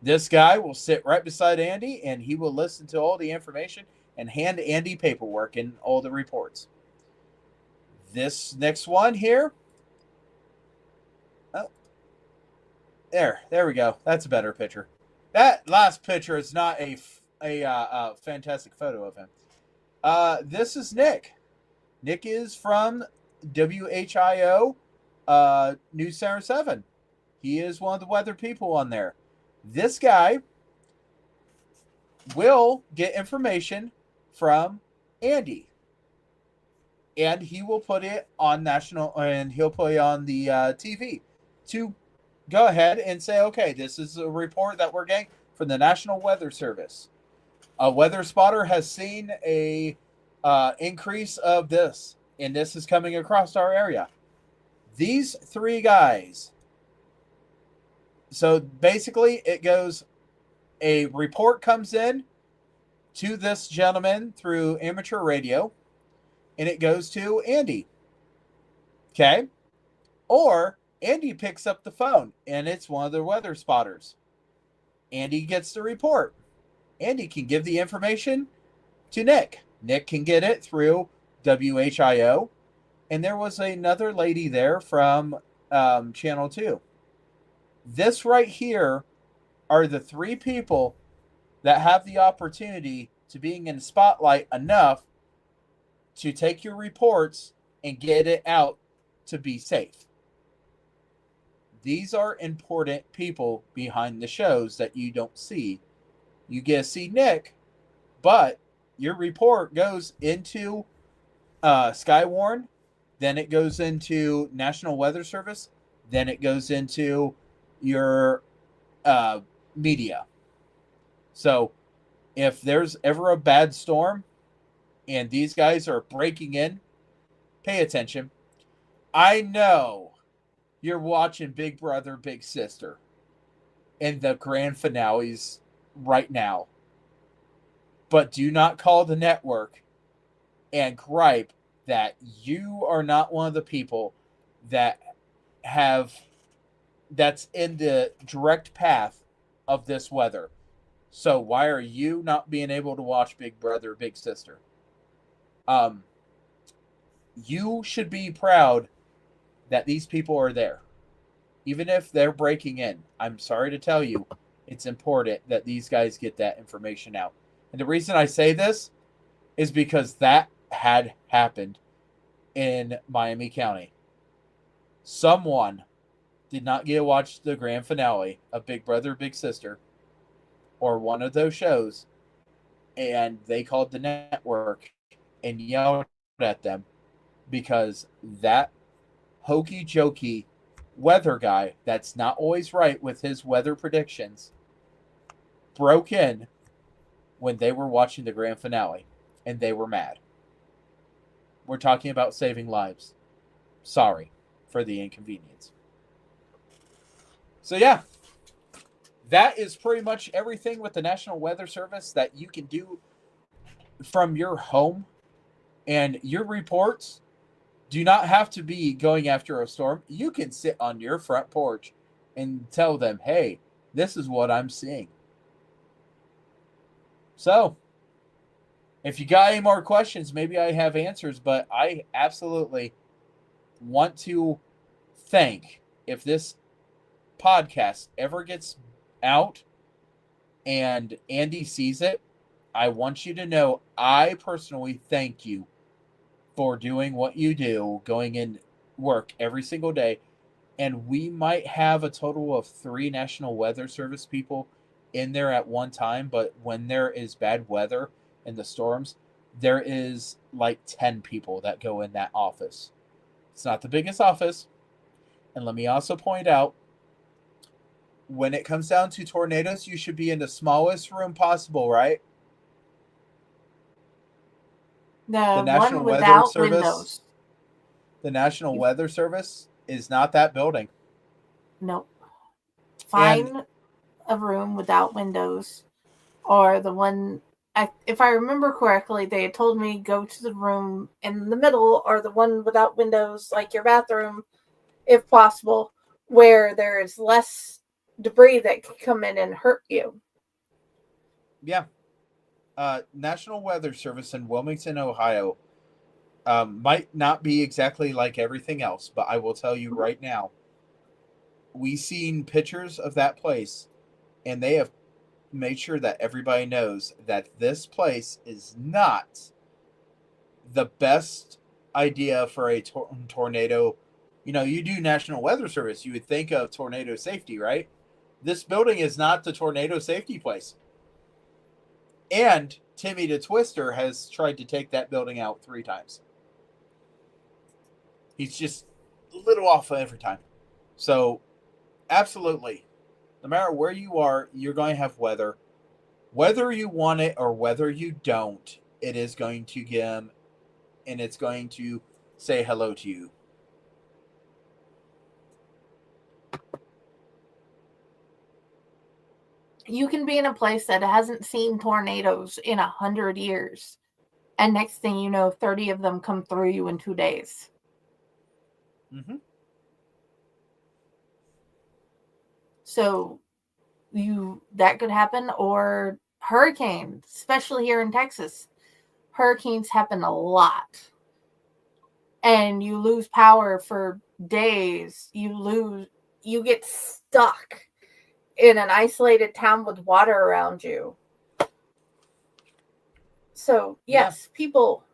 [SPEAKER 1] this guy will sit right beside Andy, and he will listen to all the information and hand Andy paperwork and all the reports. This next one here. Oh, there we go. That's a better picture. That last picture is not a fantastic photo of him. This is Nick. Nick is from WHIO News Center 7. He is one of the weather people on there. This guy will get information from Andy. And he will put it on national, and he'll put it on the TV to go ahead and say, okay, this is a report that we're getting from the National Weather Service. A weather spotter has seen a increase of this, and this is coming across our area. These three guys. So basically, it goes, a report comes in to this gentleman through amateur radio, and it goes to Andy. Okay? Or Andy picks up the phone, and it's one of the weather spotters. Andy gets the report. Andy can give the information to Nick. Nick can get it through WHIO. And there was another lady there from Channel 2. This right here are the three people that have the opportunity to being in the spotlight enough to take your reports and get it out to be safe. These are important people behind the shows that you don't see. You get to see Nick, but your report goes into Skywarn, then it goes into National Weather Service, then it goes into your media. So if there's ever a bad storm and these guys are breaking in, pay attention. I know you're watching Big Brother, Big Sister in the grand finales right now. But do not call the network and gripe that you are not one of the people that's in the direct path of this weather. So why are you not being able to watch Big Brother, Big Sister? You should be proud that these people are there. Even if they're breaking in, I'm sorry to tell you, it's important that these guys get that information out. And the reason I say this is because that had happened in Miami County. Someone did not get to watch the grand finale of Big Brother, Big Sister, or one of those shows, and they called the network and yelled at them because that hokey jokey weather guy that's not always right with his weather predictions broke in when they were watching the grand finale, and they were mad. We're talking about saving lives. Sorry for the inconvenience. So yeah, that is pretty much everything with the National Weather Service that you can do from your home. And your reports do not have to be going after a storm. You can sit on your front porch and tell them, hey, this is what I'm seeing. So, if you got any more questions, maybe I have answers, but I absolutely want to thank, if this podcast ever gets out and Andy sees it, I want you to know I personally thank you for doing what you do, going in work every single day. And we might have a total of 3 National Weather Service people in there at one time, but when there is bad weather and the storms, there is like 10 people that go in that office. It's not the biggest office. And let me also point out, when it comes down to tornadoes, you should be in the smallest room possible, right?
[SPEAKER 2] The
[SPEAKER 1] National
[SPEAKER 2] one
[SPEAKER 1] Weather
[SPEAKER 2] without
[SPEAKER 1] Service,
[SPEAKER 2] windows.
[SPEAKER 1] the National Weather Service is not that building.
[SPEAKER 2] Nope. Find a room without windows, or the one. If I remember correctly, they had told me go to the room in the middle, or the one without windows, like your bathroom, if possible, where there is less debris that can come in and hurt you.
[SPEAKER 1] Yeah. National Weather Service in Wilmington, Ohio, might not be exactly like everything else, but I will tell you right now, we seen pictures of that place, and they have made sure that everybody knows that this place is not the best idea for a tornado. You know, you do National Weather Service, you would think of tornado safety, right? This building is not the tornado safety place. And Timmy the Twister has tried to take that building out 3 times. He's just a little off every time. So, absolutely, no matter where you are, you're going to have weather. Whether you want it or whether you don't, it is going to come and it's going to say hello to you.
[SPEAKER 2] You can be in a place that hasn't seen tornadoes in 100 years, and next thing you know, 30 of them come through you in 2 days.
[SPEAKER 1] Mm-hmm.
[SPEAKER 2] So that could happen, or hurricanes, especially here in Texas. Hurricanes happen a lot. And you lose power for days. You get stuck in an isolated town with water around you. So, yes, people,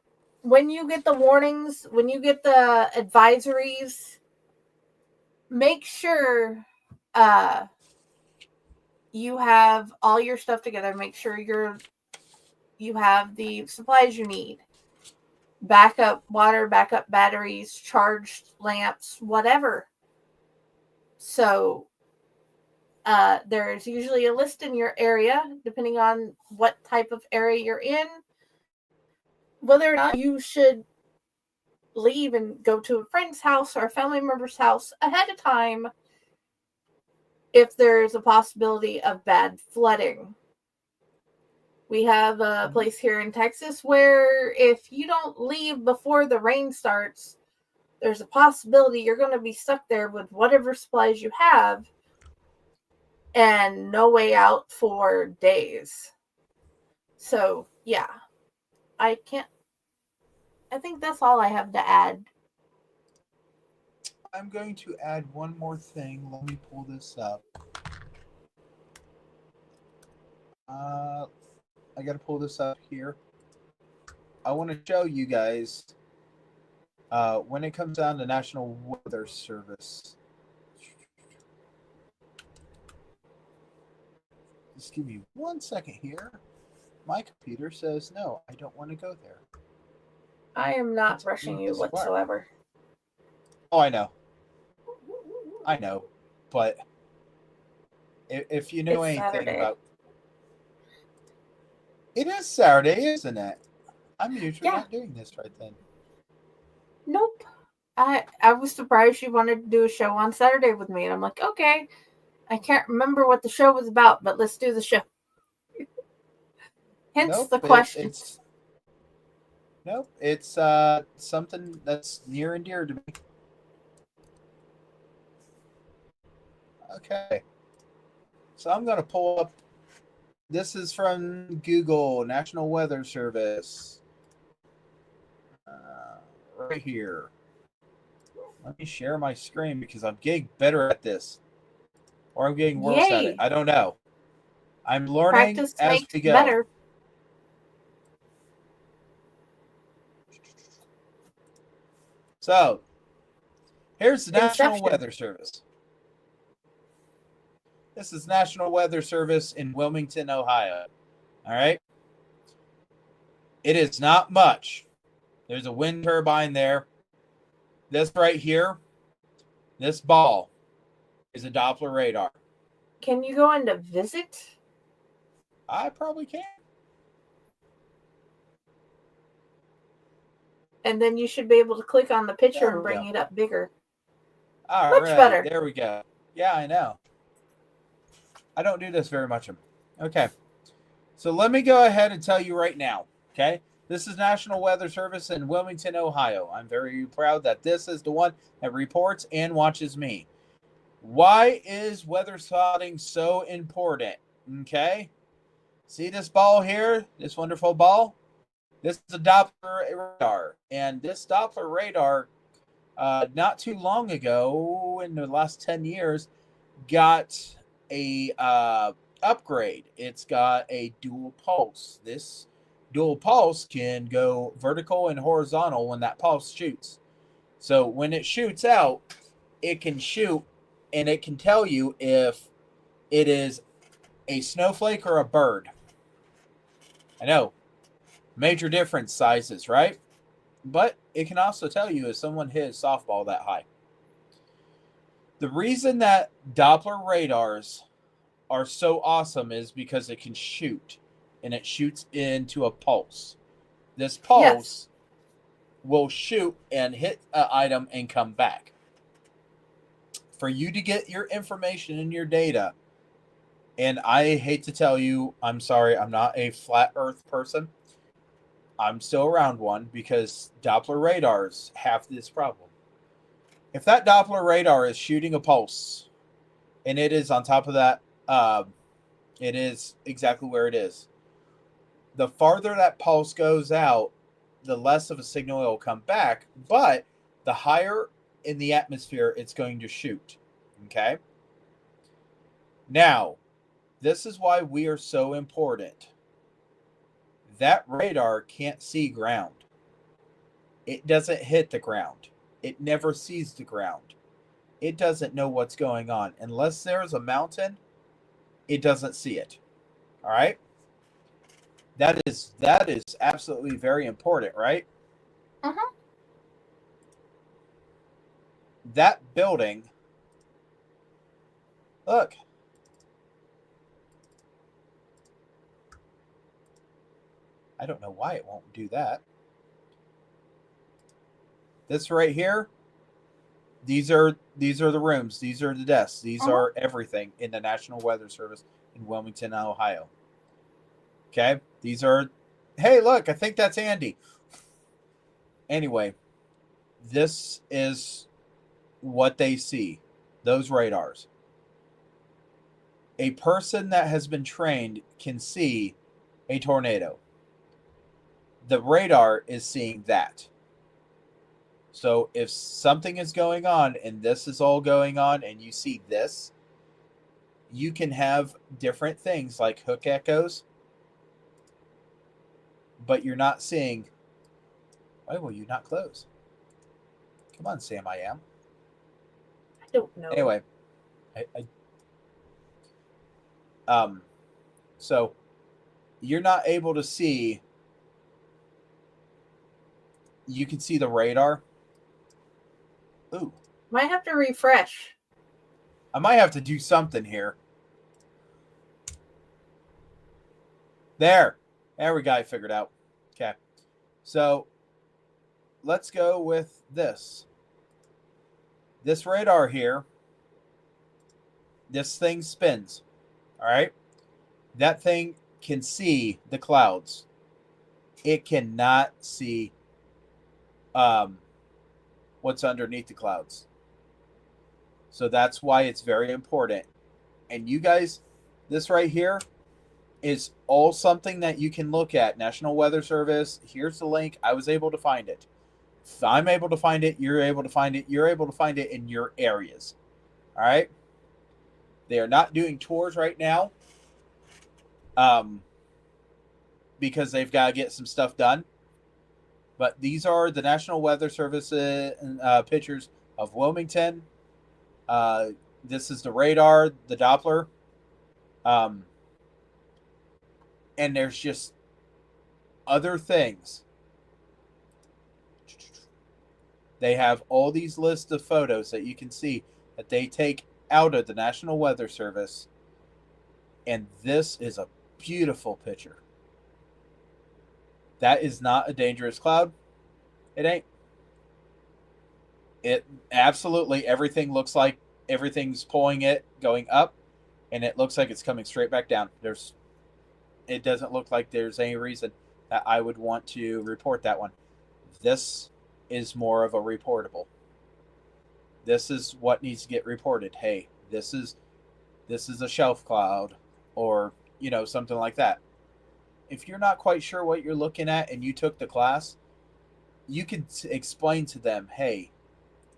[SPEAKER 2] when you get the warnings, when you get the advisories, make sure you have all your stuff together. Make sure you have the supplies you need. Backup water, backup batteries, charged lamps, whatever. So there's usually a list in your area, depending on what type of area you're in, whether or not you should leave and go to a friend's house or a family member's house ahead of time if there's a possibility of bad flooding. We have a place here in Texas where if you don't leave before the rain starts, there's a possibility you're going to be stuck there with whatever supplies you have and no way out for days. So, yeah. I think that's all I have to add.
[SPEAKER 1] I'm going to add one more thing. Let me pull this up. I got to pull this up here. I want to show you guys when it comes down to National Weather Service. Just give me 1 second here. My computer says no, I don't want to go there.
[SPEAKER 2] I am not rushing you whatsoever.
[SPEAKER 1] Oh, I know. But if you know
[SPEAKER 2] It's
[SPEAKER 1] anything
[SPEAKER 2] Saturday.
[SPEAKER 1] about... It is Saturday, isn't it? I'm usually not doing this right then.
[SPEAKER 2] Nope. I was surprised you wanted to do a show on Saturday with me, and I'm like, okay. I can't remember what the show was about, but let's do the show. Hence the question.
[SPEAKER 1] It's something that's near and dear to me. Okay. So I'm going to pull up. This is from Google, National Weather Service. Right here. Let me share my screen because I'm getting better at this. Or I'm getting worse at it. I don't know. I'm learning
[SPEAKER 2] Practice
[SPEAKER 1] as
[SPEAKER 2] makes
[SPEAKER 1] we go.
[SPEAKER 2] better.
[SPEAKER 1] So, here's the National Weather Service. This is National Weather Service in Wilmington, Ohio. All right? It is not much. There's a wind turbine there. This right here, this ball, is a Doppler radar.
[SPEAKER 2] Can you go into visit?
[SPEAKER 1] I probably can.
[SPEAKER 2] And then you should be able to click on the picture and bring it up bigger.
[SPEAKER 1] All
[SPEAKER 2] Much
[SPEAKER 1] right,
[SPEAKER 2] better.
[SPEAKER 1] There we go. Yeah, I know. I don't do this very much. Okay. So let me go ahead and tell you right now. Okay. This is National Weather Service in Wilmington, Ohio. I'm very proud that this is the one that reports and watches me. Why is weather spotting so important? Okay. See this ball here? This wonderful ball? This is a Doppler radar. And this Doppler radar, not too long ago, in the last 10 years, got a upgrade. It's got a dual pulse. This dual pulse can go vertical and horizontal when that pulse shoots. So when it shoots out, it can shoot and it can tell you if it is a snowflake or a bird. I know, Major difference sizes, right? But it can also tell you if someone hit a softball that high. The reason that Doppler radars are so awesome is because it can shoot, and it shoots into a pulse. This pulse will shoot and hit an item and come back. For you to get your information and your data, and I hate to tell you, I'm sorry, I'm not a flat earth person. I'm still around one because Doppler radars have this problem. If that Doppler radar is shooting a pulse, and it is on top of that, it is exactly where it is. The farther that pulse goes out, the less of a signal it will come back, but the higher in the atmosphere it's going to shoot. Okay? Now, this is why we are so important. That radar can't see ground. It doesn't hit the ground. It never sees the ground. It doesn't know what's going on. Unless there's a mountain, it doesn't see it. All right? That is absolutely very important, right?
[SPEAKER 2] Uh-huh.
[SPEAKER 1] That building, look. I don't know why it won't do that. This right here, these are the rooms, these are the desks, these are everything in the National Weather Service in Wilmington, Ohio. Okay? These are, hey, look, I think that's Andy. Anyway, this is what they see, those radars. A person that has been trained can see a tornado. The radar is seeing that. So if something is going on and this is all going on and you see this, you can have different things like hook echoes, but you're not seeing. Why will you not close? Come on, Sam, I am.
[SPEAKER 2] I don't know.
[SPEAKER 1] Anyway, so you're not able to see. You can see the radar. Ooh.
[SPEAKER 2] Might have to refresh.
[SPEAKER 1] I might have to do something here. There we got it figured out. Okay. So let's go with this. This radar here, this thing spins. All right. That thing can see the clouds. It cannot see what's underneath the clouds. So that's why it's very important. And you guys, this right here is all something that you can look at. National Weather Service. Here's the link. I was able to find it. If I'm able to find it, you're able to find it. You're able to find it in your areas. All right. They are not doing tours right now because they've got to get some stuff done. But these are the National Weather Service pictures of Wilmington. This is the radar, the Doppler. And there's just other things. They have all these lists of photos that you can see that they take out of the National Weather Service. And this is a beautiful picture. That is not a dangerous cloud. It ain't. It absolutely, everything looks like everything's pulling it, going up, and it looks like it's coming straight back down. It doesn't look like there's any reason that I would want to report that one. This is more of a reportable. This is what needs to get reported. Hey, this is a shelf cloud, or something like that. If you're not quite sure what you're looking at and you took the class, you can explain to them, hey,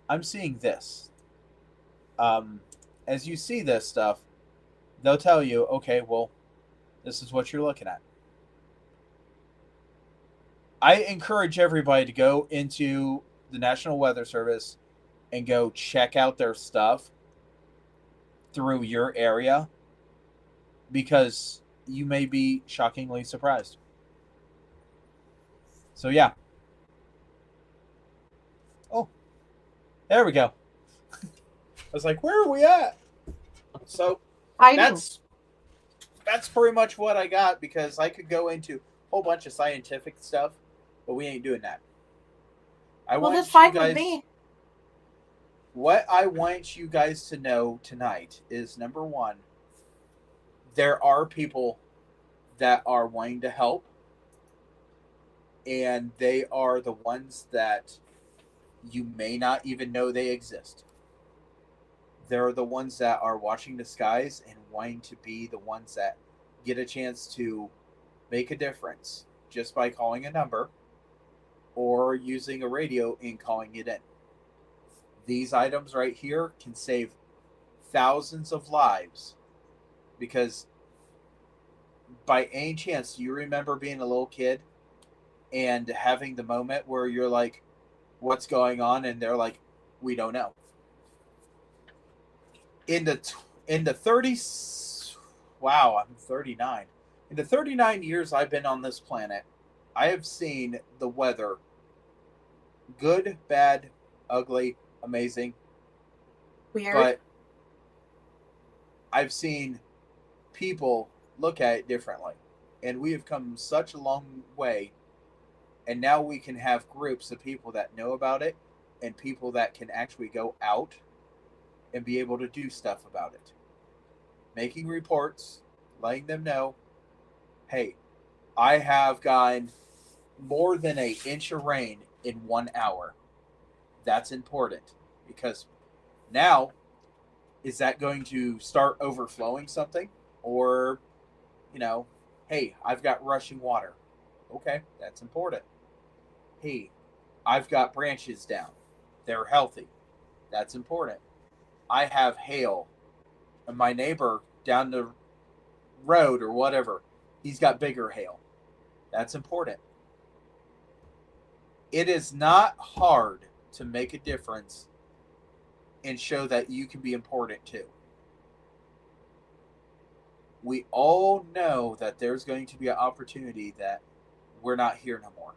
[SPEAKER 1] I'm seeing this. As you see this stuff, they'll tell you, okay, well, this is what you're looking at. I encourage everybody to go into the National Weather Service and go check out their stuff through your area, because you may be shockingly surprised. So yeah. Oh, there we go. I was like, where are we at? So
[SPEAKER 2] Hiding.
[SPEAKER 1] that's pretty much what I got, because I could go into a whole bunch of scientific stuff, but we ain't doing that. I
[SPEAKER 2] Well,
[SPEAKER 1] want
[SPEAKER 2] that's
[SPEAKER 1] you
[SPEAKER 2] fine with
[SPEAKER 1] guys.
[SPEAKER 2] me.
[SPEAKER 1] What I want you guys to know tonight is, number one, there are people that are wanting to help, and they are the ones that you may not even know they exist. They're the ones that are watching the skies and wanting to be the ones that get a chance to make a difference just by calling a number or using a radio and calling it in. These items right here can save thousands of lives, because by any chance, do you remember being a little kid and having the moment where you're like, what's going on? And they're like, we don't know. In the 30s, wow, I'm 39. In the 39 years I've been on this planet, I have seen the weather good, bad, ugly, amazing,
[SPEAKER 2] Weird.
[SPEAKER 1] but I've seen people look at it differently. And we have come such a long way, and now we can have groups of people that know about it and people that can actually go out and be able to do stuff about it. Making reports, letting them know, hey, I have gotten more than an inch of rain in 1 hour. That's important, because now, is that going to start overflowing something? Or, hey, I've got rushing water. Okay, that's important. Hey, I've got branches down. They're healthy. That's important. I have hail. And my neighbor down the road or whatever, he's got bigger hail. That's important. It is not hard to make a difference and show that you can be important too. We all know that there's going to be an opportunity that we're not here no more.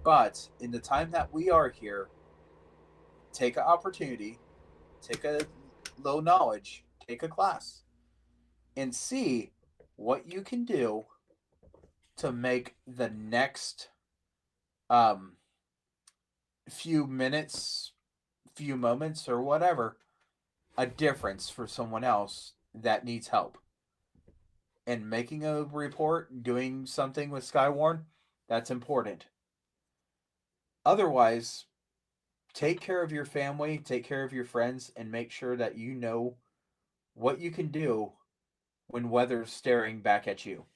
[SPEAKER 1] But in the time that we are here, take an opportunity, take a little knowledge, take a class, and see what you can do to make the next um, few minutes, few moments, or whatever a difference for someone else that needs help. And making a report, doing something with Skywarn, that's important. Otherwise, take care of your family, take care of your friends, and make sure that you know what you can do when weather's staring back at you.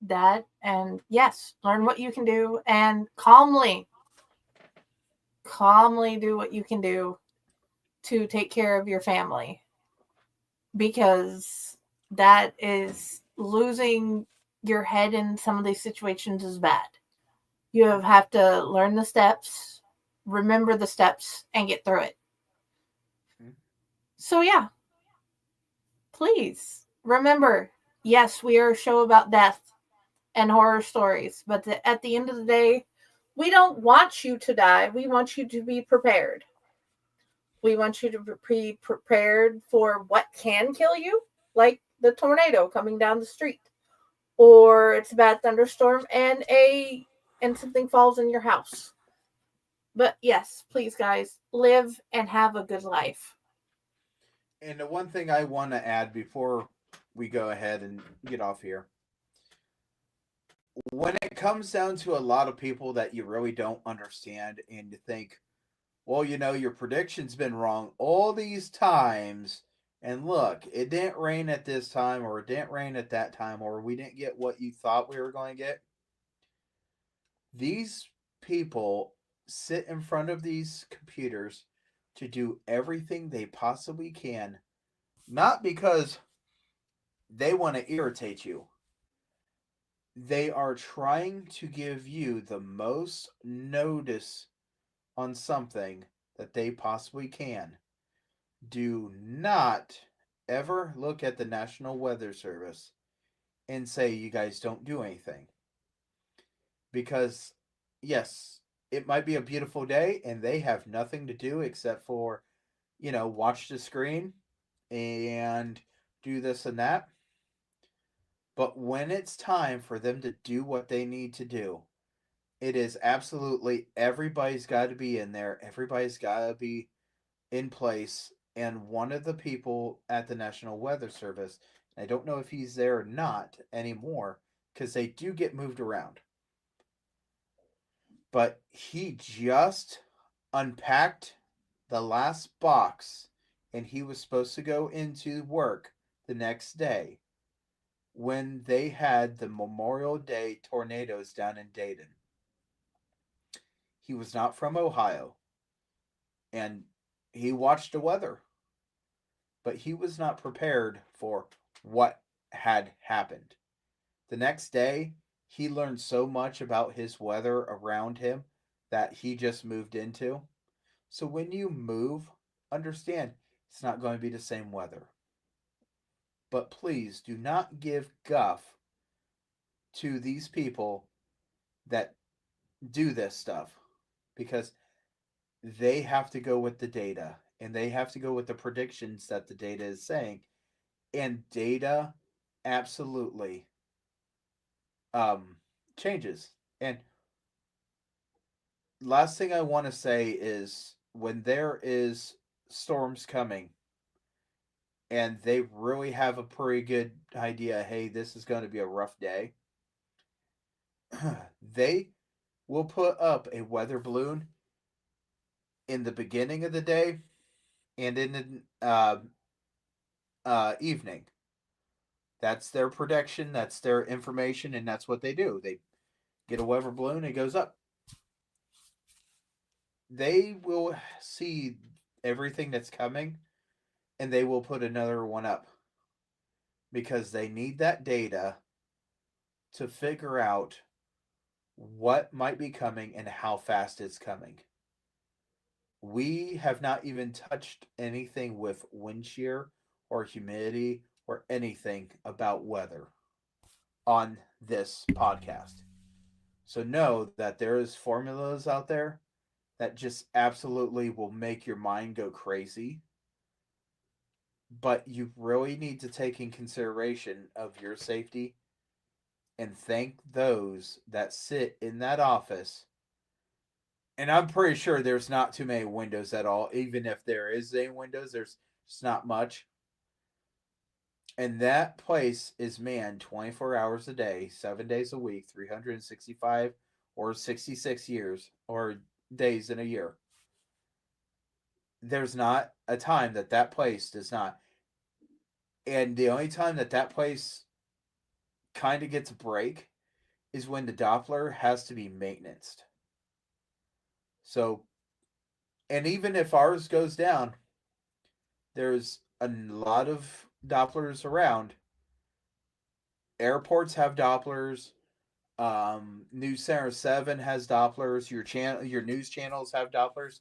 [SPEAKER 2] That, and yes, learn what you can do and calmly do what you can do to take care of your family, because that is losing your head in some of these situations is bad. You have to learn the steps, remember the steps, and get through it. So yeah, please remember, yes, we are a show about death and horror stories, but at the end of the day, we don't want you to die. We want you to be prepared. We want you to be prepared for what can kill you, like the tornado coming down the street, or it's a bad thunderstorm and something falls in your house. But yes, please, guys, live and have a good life.
[SPEAKER 1] And the one thing I want to add before we go ahead and get off here, when it comes down to a lot of people that you really don't understand and you think, well, your prediction's been wrong all these times, and look, it didn't rain at this time, or it didn't rain at that time, or we didn't get what you thought we were going to get. These people sit in front of these computers to do everything they possibly can, not because they want to irritate you. They are trying to give you the most notice on something that they possibly can. Do not ever look at the National Weather Service and say you guys don't do anything. Because, yes, it might be a beautiful day and they have nothing to do except for, watch the screen and do this and that. But when it's time for them to do what they need to do, it is absolutely everybody's got to be in there. Everybody's got to be in place. And one of the people at the National Weather Service, I don't know if he's there or not anymore, because they do get moved around. But he just unpacked the last box and he was supposed to go into work the next day when they had the Memorial Day tornadoes down in Dayton. He was not from Ohio and he watched the weather, but he was not prepared for what had happened. The next day, he learned so much about his weather around him that he just moved into. So when you move, understand it's not going to be the same weather. But please do not give guff to these people that do this stuff, because they have to go with the data and they have to go with the predictions that the data is saying. And data absolutely changes. And last thing I want to say is when there is storms coming and they really have a pretty good idea, hey, this is going to be a rough day, they will put up a weather balloon in the beginning of the day and in the evening. That's their prediction, that's their information, and that's what they do. They get a weather balloon, it goes up. They will see everything that's coming and they will put another one up because they need that data to figure out what might be coming and how fast it's coming. We have not even touched anything with wind shear or humidity or anything about weather on this podcast. So know that there is formulas out there that just absolutely will make your mind go crazy. But you really need to take in consideration of your safety and thank those that sit in that office. And I'm pretty sure there's not too many windows at all. Even if there is any windows, there's just not much. And that place is manned 24 hours a day, 7 days a week, 365 or 66 years or days in a year. There's not a time that that place does not. And the only time that that place kind of gets a break is when the Doppler has to be maintained. So, and even if ours goes down, there's a lot of Dopplers around. Airports have Dopplers. News Center 7 has Dopplers. Your news channels have Dopplers.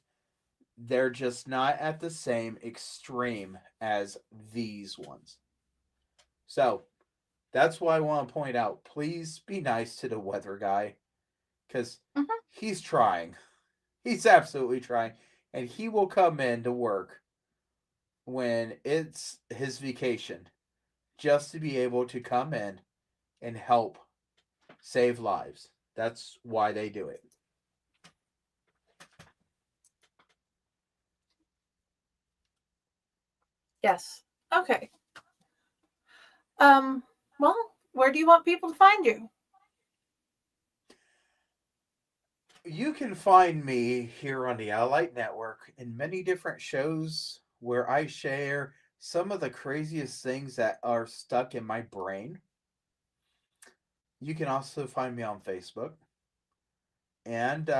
[SPEAKER 1] They're just not at the same extreme as these ones. So, that's why I want to point out, please be nice to the weather guy, because he's trying. He's absolutely trying. And he will come in to work when it's his vacation just to be able to come in and help save lives. That's why they do it.
[SPEAKER 2] Yes. Okay. Well, where do you want people to find you?
[SPEAKER 1] You can find me here on the Allight Network in many different shows where I share some of the craziest things that are stuck in my brain. You can also find me on Facebook. And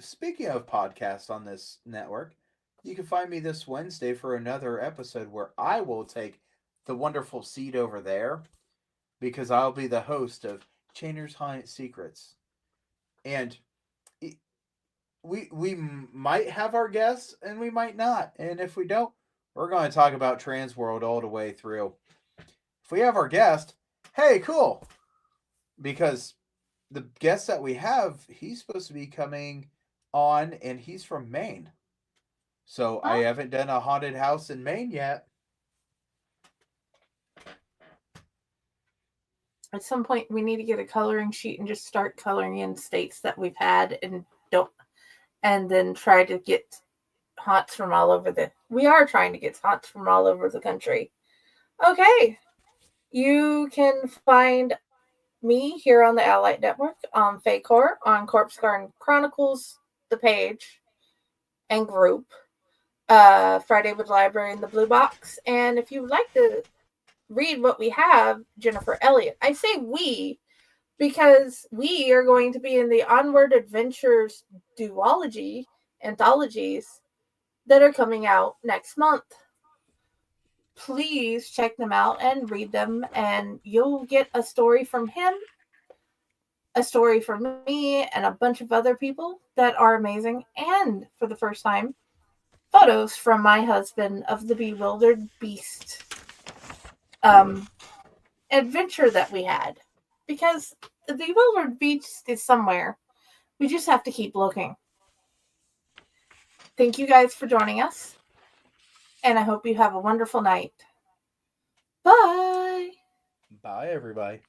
[SPEAKER 1] speaking of podcasts on this network, you can find me this Wednesday for another episode where I will take the wonderful seat over there because I'll be the host of Chainer's Haunted Secrets. And we might have our guests and we might not. And if we don't, we're going to talk about Transworld all the way through. If we have our guest, Hey, cool. Because the guest that we have, he's supposed to be coming on, and he's from Maine. So I
[SPEAKER 2] Huh?
[SPEAKER 1] haven't done a haunted house in Maine yet.
[SPEAKER 2] At some point, we need to get a coloring sheet and just start coloring in states that we've had and don't, and then try to get haunts from all over the. We are trying to get haunts from all over the country. Okay, you can find me here on the Allight Network on Fakor, on Corpse Garden Chronicles, the page and group. Friday with Library in the Blue Box. And if you would like to read what we have, Jennifer Elliott. I say we because we are going to be in the Onward Adventures duology anthologies that are coming out next month. Please check them out and read them, and you'll get a story from him, a story from me, and a bunch of other people that are amazing. And for the first time, photos from my husband of the Bewildered Beast adventure that we had. Because the Bewildered Beast is somewhere. We just have to keep looking. Thank you guys for joining us. And I hope you have a wonderful night. Bye.
[SPEAKER 1] Bye, everybody.